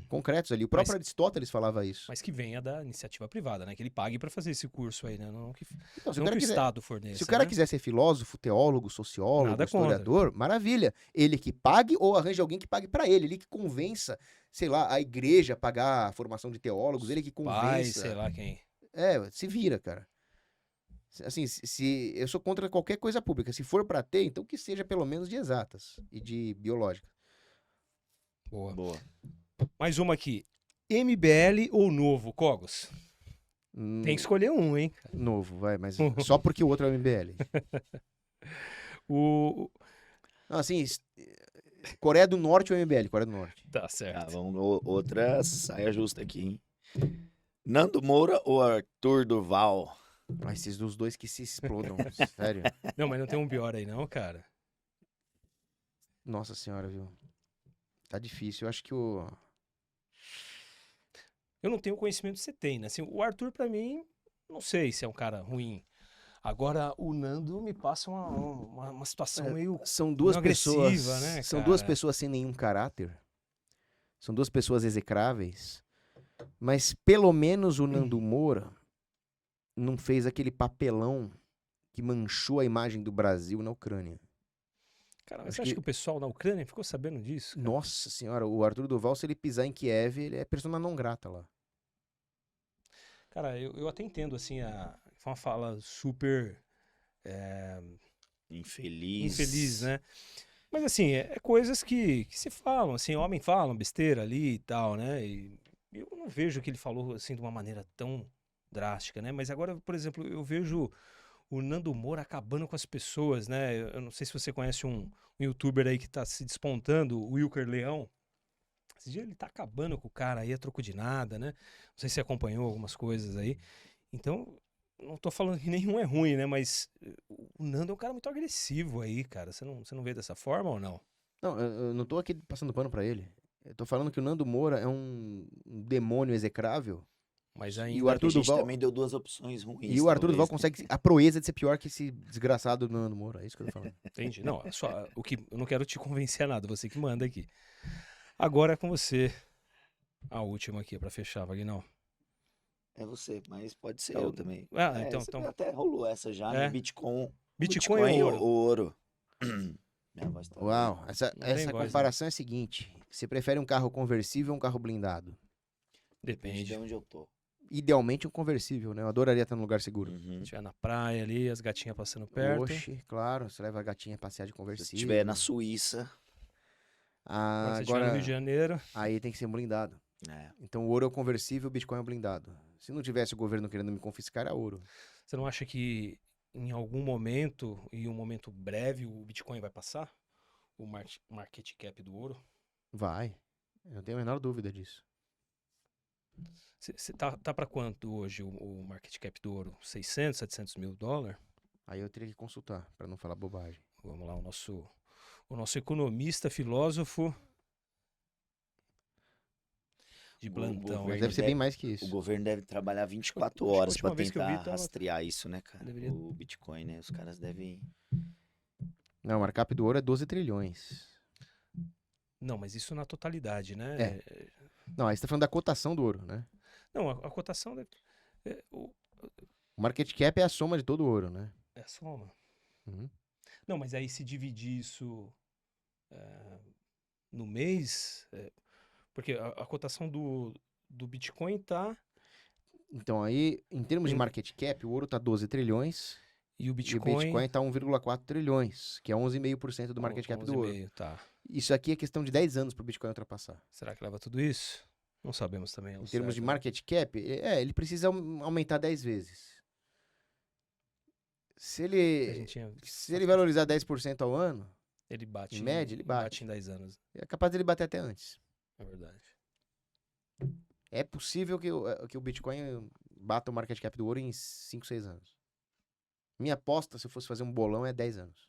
concretos ali. O próprio Aristóteles falava isso. Mas que venha da iniciativa privada, né? Que ele pague para fazer esse curso aí, né? Não que, Então, se não o cara que o quiser, Estado forneça, se o cara né? quiser ser filósofo, teólogo, sociólogo, Nada contra. historiador, maravilha. Ele que pague ou arranje alguém que pague pra ele. Ele que convença, sei lá, a igreja a pagar a formação de teólogos, ele que Pai, convença. sei lá quem. Se vira, cara. Assim, se eu sou contra qualquer coisa pública. Se for pra ter, então que seja pelo menos de exatas e de biológica. Boa. boa. Mais uma aqui. MBL ou Novo, Cogos? Hum, Tem que escolher um, hein? Novo, vai, mas só porque o outro é o MBL. O... Não, assim, Coreia do Norte ou MBL? Coreia do Norte. Tá Tá, certo. outra saia justa aqui, hein? Nando Moura ou Arthur Durval? Ah, esses dos dois que se explodam, sério. Não, mas não tem um pior aí não, cara. Nossa senhora, viu? Tá difícil. Eu acho que o... Eu não tenho o conhecimento que você tem, né? Assim, o Arthur, pra mim, não sei se é um cara ruim. Agora, o Nando me passa uma situação meio... São duas Não pessoas, agressiva, né, são duas cara? pessoas sem nenhum caráter. São duas pessoas execráveis. Mas pelo menos o Nando Moura não fez aquele papelão que manchou a imagem do Brasil na Ucrânia. Cara, Acho você acha que- que o pessoal na Ucrânia ficou sabendo disso? cara? Nossa senhora, o Arthur Duval, se ele pisar em Kiev, ele é persona não grata lá. Cara, eu até entendo, assim, foi uma fala super infeliz, né? Mas, assim, é coisas que se falam, assim, homem falam besteira ali e tal, né? E eu não vejo que ele falou, assim, de uma maneira tão drástica, né? Mas agora, por exemplo, eu vejo o Nando Moura acabando com as pessoas, né? Eu não sei se você conhece um youtuber aí que tá se despontando, o Wilker Leão. Esse dia ele tá acabando com o cara aí a troco de nada, né? Não sei se você acompanhou algumas coisas aí. Então, não tô falando que nenhum é ruim, né? Mas o Nando é um cara muito agressivo aí, cara. Você não vê dessa forma ou não? Não, eu não tô aqui passando pano pra ele. Eu tô falando que o Nando Moura é um demônio execrável. Mas E ainda... o Arthur A gente Duval- também deu duas opções ruins. E o Arthur Duval talvez. consegue a proeza de ser pior que esse desgraçado do Nando Moura. É isso que eu tô falando. Entendi. Não, é só o que eu não quero te convencer a nada, você que manda aqui. Agora é com você. A última aqui pra fechar, Vagnão. É você, mas pode ser Então- eu também. Ah, É, então, você então até rolou essa já, É. né? Bitcoin. Bitcoin ou ou ouro? ouro? Minha voz tá Uau, essa Não tem voz, né? comparação é a seguinte. Você prefere um carro conversível ou um carro blindado? Depende de Depende. onde eu tô. Idealmente um conversível, né? Eu adoraria estar num lugar seguro. Uhum. Se estiver na praia ali, as gatinhas passando perto. Oxe, claro, você leva a gatinha a passear de Se conversível. estiver na Suíça. Agora, se estiver no Agora, Rio de Janeiro. aí tem que ser blindado. É. Então o ouro é o conversível, o Bitcoin é o blindado. Se não tivesse o governo querendo me confiscar, era ouro. Você não acha que em algum momento, e um momento breve, o Bitcoin vai passar? O market cap do ouro? Vai. Eu não tenho a menor dúvida disso. Você tá para quanto hoje o market cap do ouro? 600, 700 mil dólares? Aí eu teria que consultar, pra não falar bobagem. Vamos lá, o nosso economista, filósofo de O plantão. governo Mas aí. deve ser deve- bem mais que isso. O governo deve trabalhar 24 Acho que a horas última pra vez que eu vi tentar tava- rastrear isso, né, cara? Deveria- O Bitcoin, né? Os caras devem. Não, o markup do ouro é 12 trilhões. Não, mas isso na totalidade, né? Não, aí você tá falando da cotação do ouro, né? Não, a cotação o- O market cap é a soma de todo o ouro, né? é a soma. Uhum. Não, mas aí se dividir isso no mês, porque a cotação do Bitcoin tá Então aí, em termos de em- market cap, o ouro tá 12 trilhões e o e o Bitcoin Bitcoin tá 1,4 trilhões, que é 11,5% do market cap do ouro. 11,5, tá. Isso aqui é questão de 10 anos pro Bitcoin ultrapassar. Será que leva tudo isso? Não sabemos também ao Em termos de certo, né? market cap, ele precisa aumentar 10 vezes. Se A ele, gente tinha se ele valorizar 10% ao ano, ele bate em média, ele bate. em 10 anos, É capaz dele bater até antes. é verdade. É possível que o Bitcoin bata o market cap do ouro em 5, 6 anos. Minha aposta, se eu fosse fazer um bolão, é 10 anos.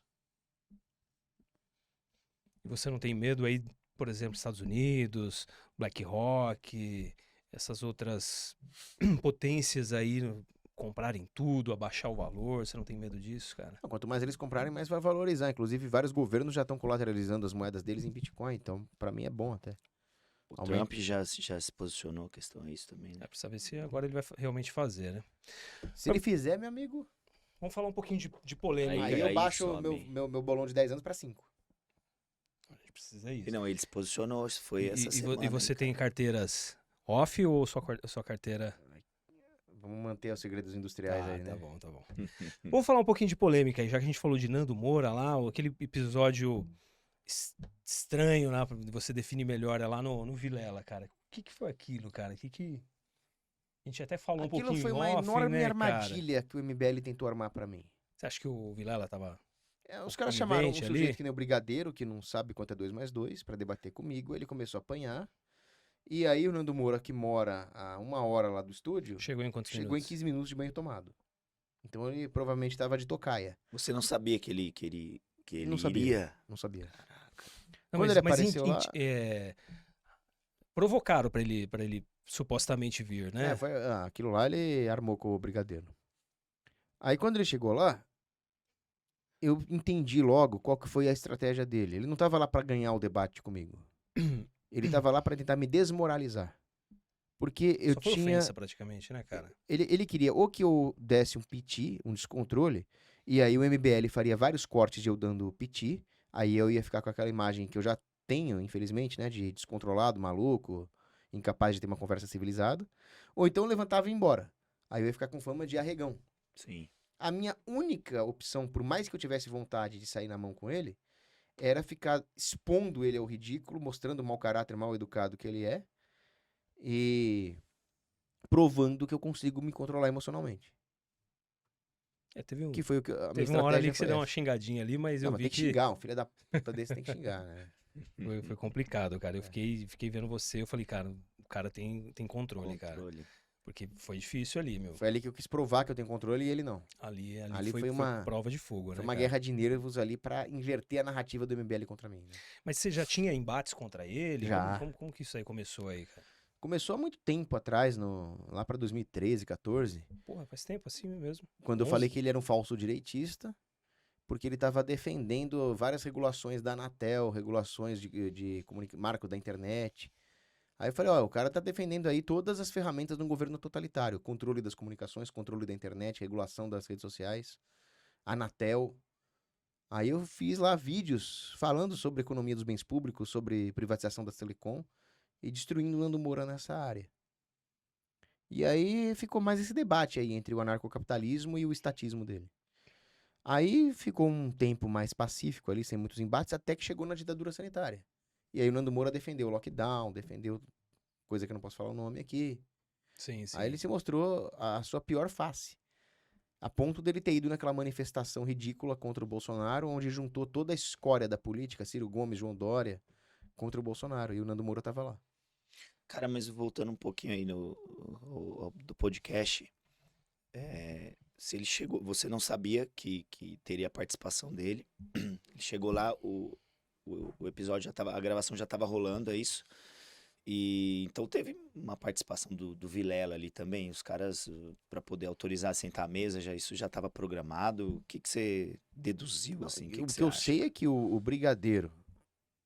E você não tem medo aí, por exemplo, Estados Unidos, BlackRock, essas outras potências aí comprarem tudo, abaixar o valor? Você não tem medo disso, cara? Quanto mais eles comprarem, mais vai valorizar. Inclusive, vários governos já estão colateralizando as moedas deles em Bitcoin. Então, pra mim, é bom até. O Aumenta. Trump já se posicionou questão a isso também, né? É pra saber se agora ele vai realmente fazer, né? Se ele fizer, meu amigo, Vamos falar um pouquinho de polêmica. aí Aí eu baixo sobe. meu bolão de 10 anos pra 5. A gente precisa isso. E não, ele se posicionou, foi essa E semana. você aí, tem cara. carteiras off ou sua carteira... Vamos manter os segredos industriais aí, né? Tá bom, tá bom. Vamos falar um pouquinho de polêmica aí, já que a gente falou de Nando Moura lá, aquele episódio estranho lá, você define melhor, é lá no Vilela, cara. O que foi aquilo, cara? A gente até falou um Aquilo pouquinho foi em uma off, enorme né, armadilha que o MBL tentou armar pra mim. Você acha que o Vilela tava Os caras chamaram um conivente sujeito ali? que nem o Brigadeiro, que não sabe quanto é 2 mais 2, pra debater comigo. Ele começou a apanhar. E aí o Nando Moura, que mora a 1 hora lá do estúdio, Chegou em quantos chegou minutos? em 15 minutos de banho tomado. Então ele provavelmente estava de tocaia. Você não sabia que ele Não sabia. iria? Não sabia. Não, Quando ele apareceu lá- provocaram pra ele supostamente vir, né? Aquilo lá ele armou com o Brigadeiro. Aí quando ele chegou lá, eu entendi logo qual que foi a estratégia dele. Ele não tava lá pra ganhar o debate comigo. Ele tava lá pra tentar me desmoralizar. Porque eu Só foi tinha... ofensa praticamente, né, cara? Ele queria ou que eu desse um piti, um descontrole, e aí o MBL faria vários cortes de eu dando piti, aí eu ia ficar com aquela imagem que eu já tenho, infelizmente, né, de descontrolado, maluco, incapaz de ter uma conversa civilizada, ou então eu levantava e ia embora. Aí eu ia ficar com fama de arregão. Sim. A minha única opção, por mais que eu tivesse vontade de sair na mão com ele, era ficar expondo ele ao ridículo, mostrando o mau caráter, mal educado que ele é, e provando que eu consigo me controlar emocionalmente. Teve Que foi o que a minha teve uma hora ali estratégia que você foi deu uma essa. xingadinha ali, mas Não, eu mas vi tem que xingar, um filho da puta desse tem que xingar, né? foi complicado, cara. Eu É. fiquei vendo você, eu falei, cara, o cara tem controle, cara. Porque foi difícil ali, meu. Foi ali que eu quis provar que eu tenho controle e ele não. Ali foi foi uma- prova de fogo, né, Foi uma cara? guerra de nervos ali pra inverter a narrativa do MBL contra mim. Né? Mas você já tinha embates contra ele? Já. Como que isso aí começou aí, cara? Começou há muito tempo atrás, lá pra 2013, 14, Porra, faz tempo assim mesmo. quando eu 11? falei que ele era um falso direitista, porque ele estava defendendo várias regulações da Anatel, regulações de marco da internet. Aí eu falei, ó, o cara tá defendendo aí todas as ferramentas de um governo totalitário. Controle das comunicações, controle da internet, regulação das redes sociais, Anatel. Aí eu fiz lá vídeos falando sobre economia dos bens públicos, sobre privatização da Telecom e destruindo o Nando Moura nessa área. E aí ficou mais esse debate aí entre o anarcocapitalismo e o estatismo dele. Aí ficou um tempo mais pacífico ali, sem muitos embates, até que chegou na ditadura sanitária. E aí o Nando Moura defendeu o lockdown, defendeu coisa que eu não posso falar o nome aqui. Sim, sim. Aí ele se mostrou a sua pior face. A ponto dele ter ido naquela manifestação ridícula contra o Bolsonaro, onde juntou toda a escória da política, Ciro Gomes, João Dória, contra o Bolsonaro. E o Nando Moura tava lá. Cara, mas voltando um pouquinho aí do podcast, se ele chegou, você não sabia que teria a participação dele. Ele chegou lá, o episódio já tava, a gravação já tava rolando, é isso? E então teve uma participação do Vilela ali também. Os caras, para poder autorizar sentar à mesa, isso já estava programado. O que você deduziu, assim? O que O que você eu acha? sei é que o Brigadeiro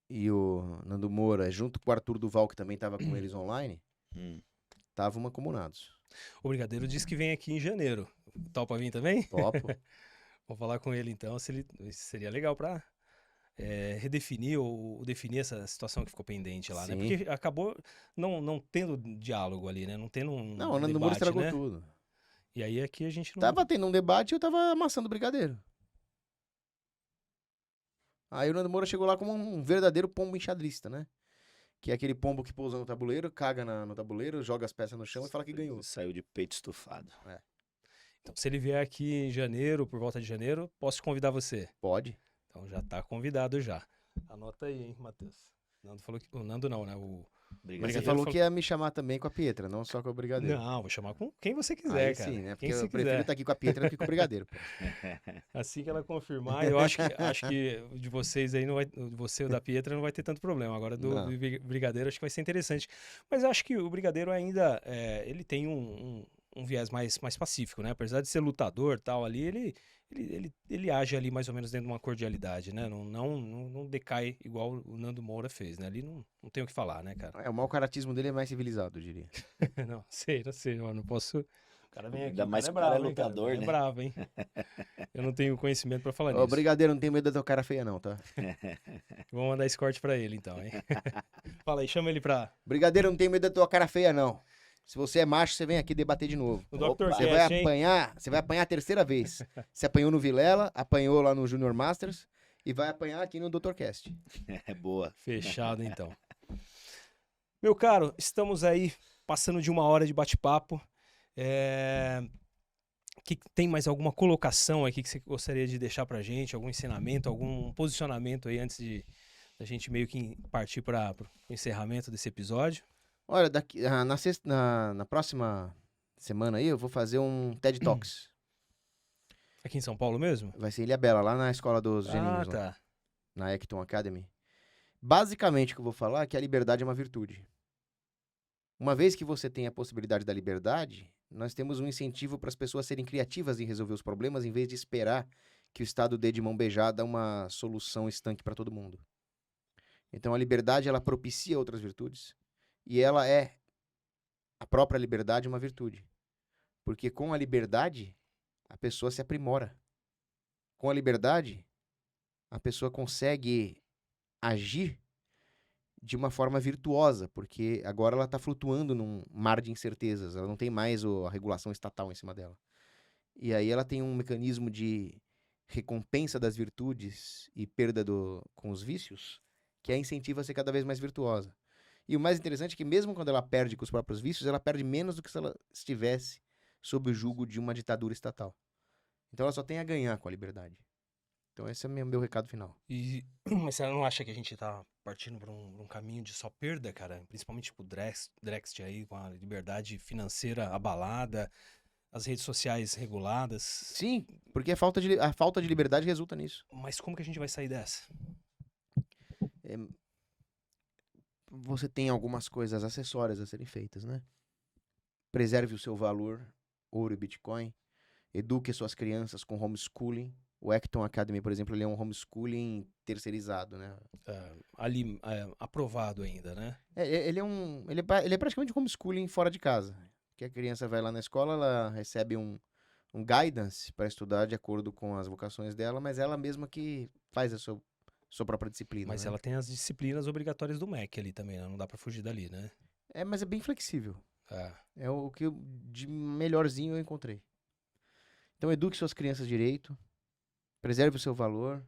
e o Nando Moura, junto com o Arthur Duval, que também estava com eles online, Hum. estavam mancomunados. O Brigadeiro disse que vem aqui em janeiro. Topa vir também? Topo. Vou falar com ele então, se ele seria legal pra redefinir ou definir essa situação que ficou pendente lá, né? Sim. Porque acabou não tendo diálogo ali, né? Não tendo um Não, o Nando Moura debate, estragou né? tudo. E aí aqui a gente não... Tava tendo um debate e eu tava amassando o Brigadeiro. Aí o Nando Moura chegou lá como um verdadeiro pombo enxadrista, né? Que é aquele pombo que pousa no tabuleiro, caga no tabuleiro, joga as peças no chão e fala que ganhou. Saiu de peito estufado. Então, se ele vier aqui em janeiro, por volta de janeiro, posso convidar você. Pode. Então já tá convidado já. Anota aí, hein, Matheus. O Nando falou que... O Nando não, né? O Obrigado. Você Brigadeiro falou falou- que ia me chamar também com a Pietra, não só com o Brigadeiro. Não, vou chamar com quem você quiser, Aí cara. sim, né? Porque Quem você eu prefiro quiser. estar aqui com a Pietra do que com o Brigadeiro. Pô. Assim que ela confirmar, eu acho que de vocês aí não vai, de você ou da Pietra não vai ter tanto problema. Agora do Não. Brigadeiro acho que vai ser interessante. Mas eu acho que o Brigadeiro ainda ele tem um viés mais pacífico, né? Apesar de ser lutador e tal ali, ele age ali mais ou menos dentro de uma cordialidade, né? Não decai igual o Nando Moura fez, né? Ali não tem o que falar, né, cara? É, o mau caratismo dele é mais civilizado, eu diria. Não sei, eu não posso. O cara vem aqui, Ainda o mais cara é que o cara é bravo, hein, cara? lutador, O cara né? É bravo, hein? Eu não tenho conhecimento pra falar Ô, nisso. Brigadeiro, não tem medo da tua cara feia, não, tá? Vou mandar esse corte pra ele, então, hein? Fala aí, chama ele pra... Brigadeiro, não tem medo da tua cara feia, não. Se você é macho, você vem aqui debater de novo. O Dr. Você Cast, vai hein? apanhar, você vai apanhar a terceira vez. Você apanhou no Vilela, apanhou lá no Junior Masters e vai apanhar aqui no Dr. Cast. É boa. Fechado, então. Meu caro, estamos aí passando de 1 hora de bate-papo. Tem mais alguma colocação aqui que você gostaria de deixar pra gente? Algum ensinamento, algum posicionamento aí antes de da gente meio que partir para o encerramento desse episódio? Olha, na próxima semana aí eu vou fazer um TED Talks. Aqui em São Paulo mesmo? Vai ser em Ilhabela, lá na escola dos geninhos, lá, tá. na Acton Academy. Basicamente o que eu vou falar é que a liberdade é uma virtude. Uma vez que você tem a possibilidade da liberdade, nós temos um incentivo para as pessoas serem criativas em resolver os problemas, em vez de esperar que o Estado dê de mão beijada uma solução estanque para todo mundo. Então a liberdade, ela propicia outras virtudes, e ela é, a própria liberdade, uma virtude. Porque com a liberdade, a pessoa se aprimora. Com a liberdade, a pessoa consegue agir de uma forma virtuosa, porque agora ela está flutuando num mar de incertezas, ela não tem mais a regulação estatal em cima dela. E aí ela tem um mecanismo de recompensa das virtudes e perda com os vícios, que a incentiva a ser cada vez mais virtuosa. E o mais interessante é que mesmo quando ela perde com os próprios vícios, ela perde menos do que se ela estivesse sob o jugo de uma ditadura estatal. Então ela só tem a ganhar com a liberdade. Então esse é o meu recado final. Mas você não acha que a gente tá partindo para um caminho de só perda, cara? Principalmente tipo o Drext aí, com a liberdade financeira abalada, as redes sociais reguladas. Sim, porque a falta de liberdade resulta nisso. Mas como que a gente vai sair dessa? Você tem algumas coisas acessórias a serem feitas, né? Preserve o seu valor, ouro e Bitcoin. Eduque suas crianças com homeschooling. O Acton Academy, por exemplo, ele é um homeschooling terceirizado, né? Aprovado ainda, né? Ele é praticamente um homeschooling fora de casa. Que a criança vai lá na escola, ela recebe um guidance para estudar de acordo com as vocações dela, mas ela mesma que faz a sua própria disciplina. Mas né? ela tem as disciplinas obrigatórias do MEC ali também, né? Não dá pra fugir dali, né? Mas é bem flexível. É. É o que de melhorzinho eu encontrei. Então eduque suas crianças direito, preserve o seu valor,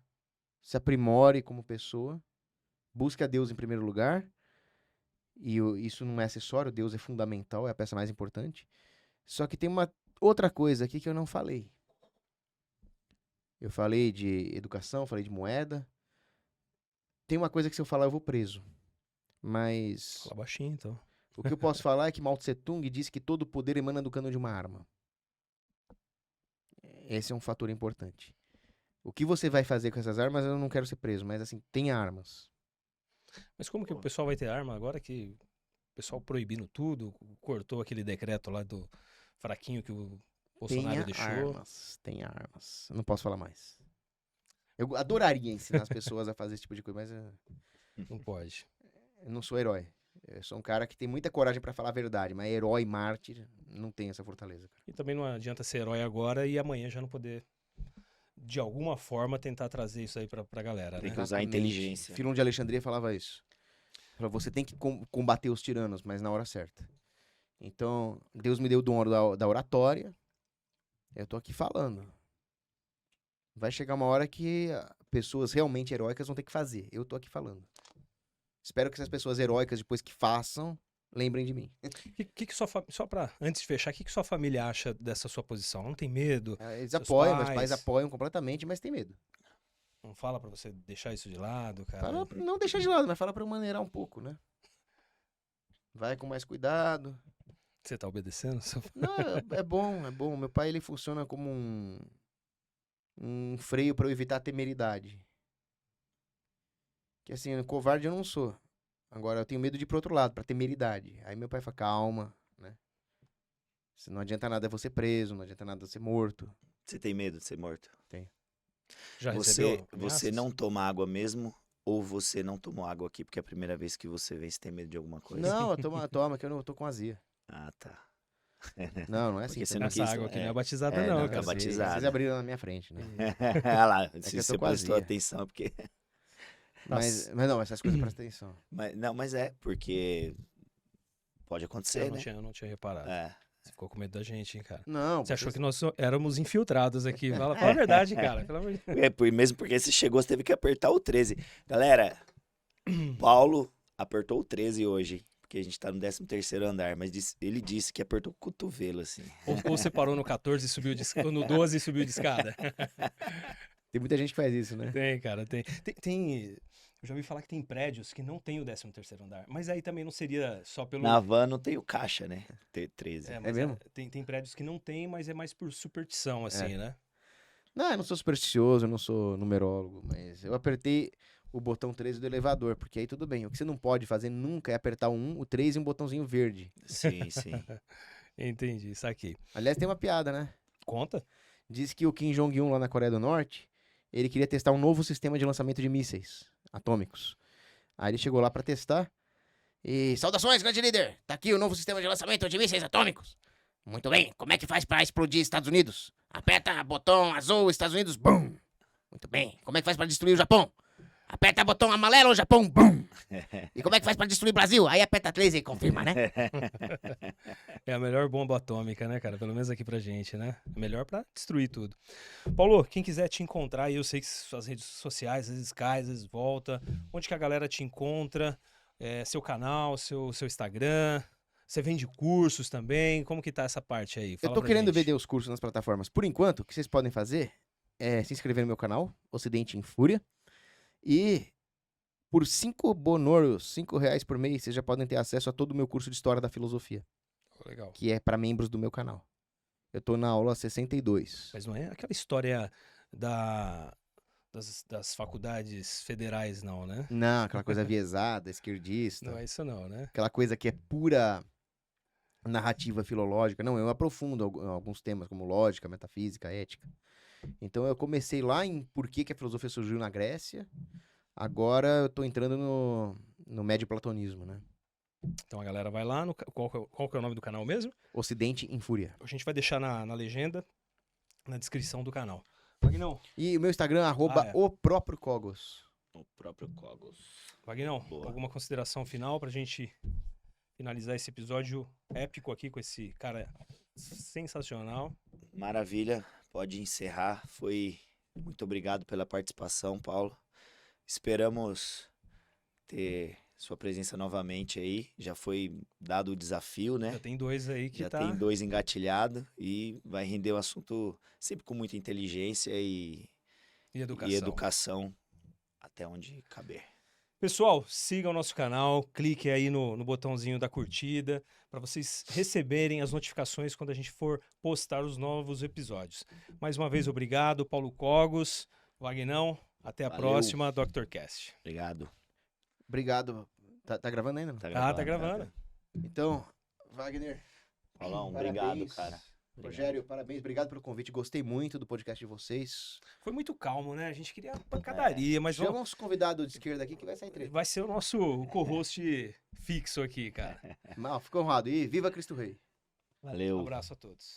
se aprimore como pessoa, busque a Deus em primeiro lugar, e isso não é acessório, Deus é fundamental, é a peça mais importante. Só que tem uma outra coisa aqui que eu não falei. Eu falei de educação, falei de moeda. Tem uma coisa que se eu falar eu vou preso. Mas Fala baixinho, então. o que eu posso falar é que Mao Tse Tung disse que todo poder emana do cano de uma arma. Esse é um fator importante. O que você vai fazer com essas armas, eu não quero ser preso, mas assim, tenha armas. Mas como que o pessoal vai ter arma agora que pessoal proibindo tudo, cortou aquele decreto lá do fraquinho que o Bolsonaro Tenha deixou. armas, tenha armas. Eu não posso falar mais. Eu adoraria ensinar as pessoas a fazer esse tipo de coisa, mas Não pode. eu não sou herói. Eu sou um cara que tem muita coragem pra falar a verdade, mas herói, mártir, não tem essa fortaleza, cara. E também não adianta ser herói agora e amanhã já não poder, de alguma forma, tentar trazer isso aí pra galera, Tem né? que usar a Exatamente. inteligência. Filon de Alexandria falava isso. Falava, você tem que combater os tiranos, mas na hora certa. Então, Deus me deu o dom da oratória. Eu tô aqui falando. Vai chegar uma hora que pessoas realmente heróicas vão ter que fazer. Eu tô aqui falando. Espero que essas pessoas heróicas, depois que façam, lembrem de mim. Que só pra, antes de fechar, o que sua família acha dessa sua posição? Não tem medo? Eles Seus apoiam, meus pais pais? apoiam completamente, mas tem medo. Não fala pra você deixar isso de lado, cara? Fala, não deixar de lado, mas fala pra eu maneirar um pouco, né? Vai com mais cuidado. Você tá obedecendo? Não, é bom, é bom. Meu pai, ele funciona como um freio pra eu evitar a temeridade. Que assim, covarde eu não sou. Agora eu tenho medo de ir pro outro lado, pra temeridade. Aí meu pai fala, calma, né? Se não adianta nada você ser preso, não adianta nada você ser morto. Você tem medo de ser morto? Já Você, recebeu você ameaças? não toma água mesmo? Ou você não tomou água aqui porque é a primeira vez que você vê se tem medo de alguma coisa? Não, toma, que eu não tô com azia. Ah, tá. Não é assim. Porque você também. não Essa quis- água aqui é, não é batizada é, não, não, cara. tá batizada. Vocês abriram na minha frente, né? Olha lá, que se eu tô você com prestou azia. atenção, porque... Mas não, essas coisas presta atenção. Mas é, porque pode acontecer, né? Eu não tinha reparado. É. Você ficou com medo da gente, hein, cara? Não, Você achou vocês- que nós éramos infiltrados aqui. Fala a verdade, cara. Pelo amor de Deus. Mesmo porque você chegou, você teve que apertar o 13. Galera, Paulo apertou o 13 hoje, porque a gente tá no 13º andar, mas ele disse que apertou o cotovelo, assim. Ou você parou no 14 e subiu no 12 e subiu de escada. Tem muita gente que faz isso, né? Tem, cara, tem. Eu já ouvi falar que tem prédios que não tem o 13º andar. Mas aí também não seria só pelo... Na van não tem o caixa, né? 13. mas mesmo? Tem prédios que não tem, mas é mais por superstição, assim, né? Não, eu não sou supersticioso, eu não sou numerólogo, mas eu apertei o botão 13 do elevador, porque aí tudo bem. O que você não pode fazer nunca é apertar o 1, o 3 e um botãozinho verde. Sim, sim. Entendi, saquei. Aliás, tem uma piada, né? Conta? Diz que o Kim Jong-un lá na Coreia do Norte, ele queria testar um novo sistema de lançamento de mísseis atômicos. Aí ele chegou lá pra testar e... Saudações, grande líder! Tá aqui o novo sistema de lançamento de mísseis atômicos. Muito bem, como é que faz pra explodir Estados Unidos? Aperta botão azul, Estados Unidos, bum! Muito bem, como é que faz pra destruir o Japão? Aperta botão amarelo, Japão, bum! E como é que faz pra destruir o Brasil? Aí aperta 3 e confirma, né? É a melhor bomba atômica, né, cara? Pelo menos aqui pra gente, né? É melhor pra destruir tudo. Paulo, quem quiser te encontrar aí, eu sei que suas redes sociais, às vezes cai, às vezes volta. Onde que a galera te encontra? Seu canal, seu Instagram? Você vende cursos também? Como que tá essa parte aí? Eu Fala tô pra querendo gente. vender os cursos nas plataformas. Por enquanto, o que vocês podem fazer é se inscrever no meu canal, Ocidente em Fúria. E por 5 bonoros, R$5 por mês, vocês já podem ter acesso a todo o meu curso de História da Filosofia, Legal. que é para membros do meu canal. Eu tô na aula 62. Mas não é aquela história das faculdades federais, não, né? Não, aquela coisa viesada, esquerdista. Não é isso não, né? Aquela coisa que é pura narrativa filológica. Não, eu aprofundo alguns temas como lógica, metafísica, ética. Então eu comecei lá em por que a filosofia surgiu na Grécia. Agora eu tô entrando no médio platonismo, né? Então a galera vai lá, qual que é o nome do canal mesmo? Ocidente em Fúria. A gente vai deixar na legenda, na descrição do canal. Vagnão, E o meu Instagram, @ o próprio Cogos. O próprio Cogos. Vagnão, Boa. alguma consideração final pra gente finalizar esse episódio épico aqui com esse cara sensacional? Maravilha, pode encerrar. Muito obrigado pela participação, Paulo. Esperamos ter sua presença novamente aí. Já foi dado o desafio, né? Já tem dois aí que Já tá... tem 2 engatilhados e vai render o assunto sempre com muita inteligência E educação. e educação até onde caber. Pessoal, siga o nosso canal, clique aí no botãozinho da curtida para vocês receberem as notificações quando a gente for postar os novos episódios. Mais uma vez, obrigado, Paulo Cogos, Vagnão, até a Valeu. próxima, Dr. Cast. Obrigado. Obrigado. Tá gravando ainda? Tá gravando. Então, Wagner, Paulão, parabéns. obrigado, cara. Obrigado. Rogério, parabéns, obrigado pelo convite. Gostei muito do podcast de vocês. Foi muito calmo, né? A gente queria pancadaria, mas Chama uns convidados de esquerda aqui que vai sair treta. vai ser o nosso co-host fixo aqui, cara. Mal, fico honrado. E viva Cristo Rei. Um Valeu. abraço a todos.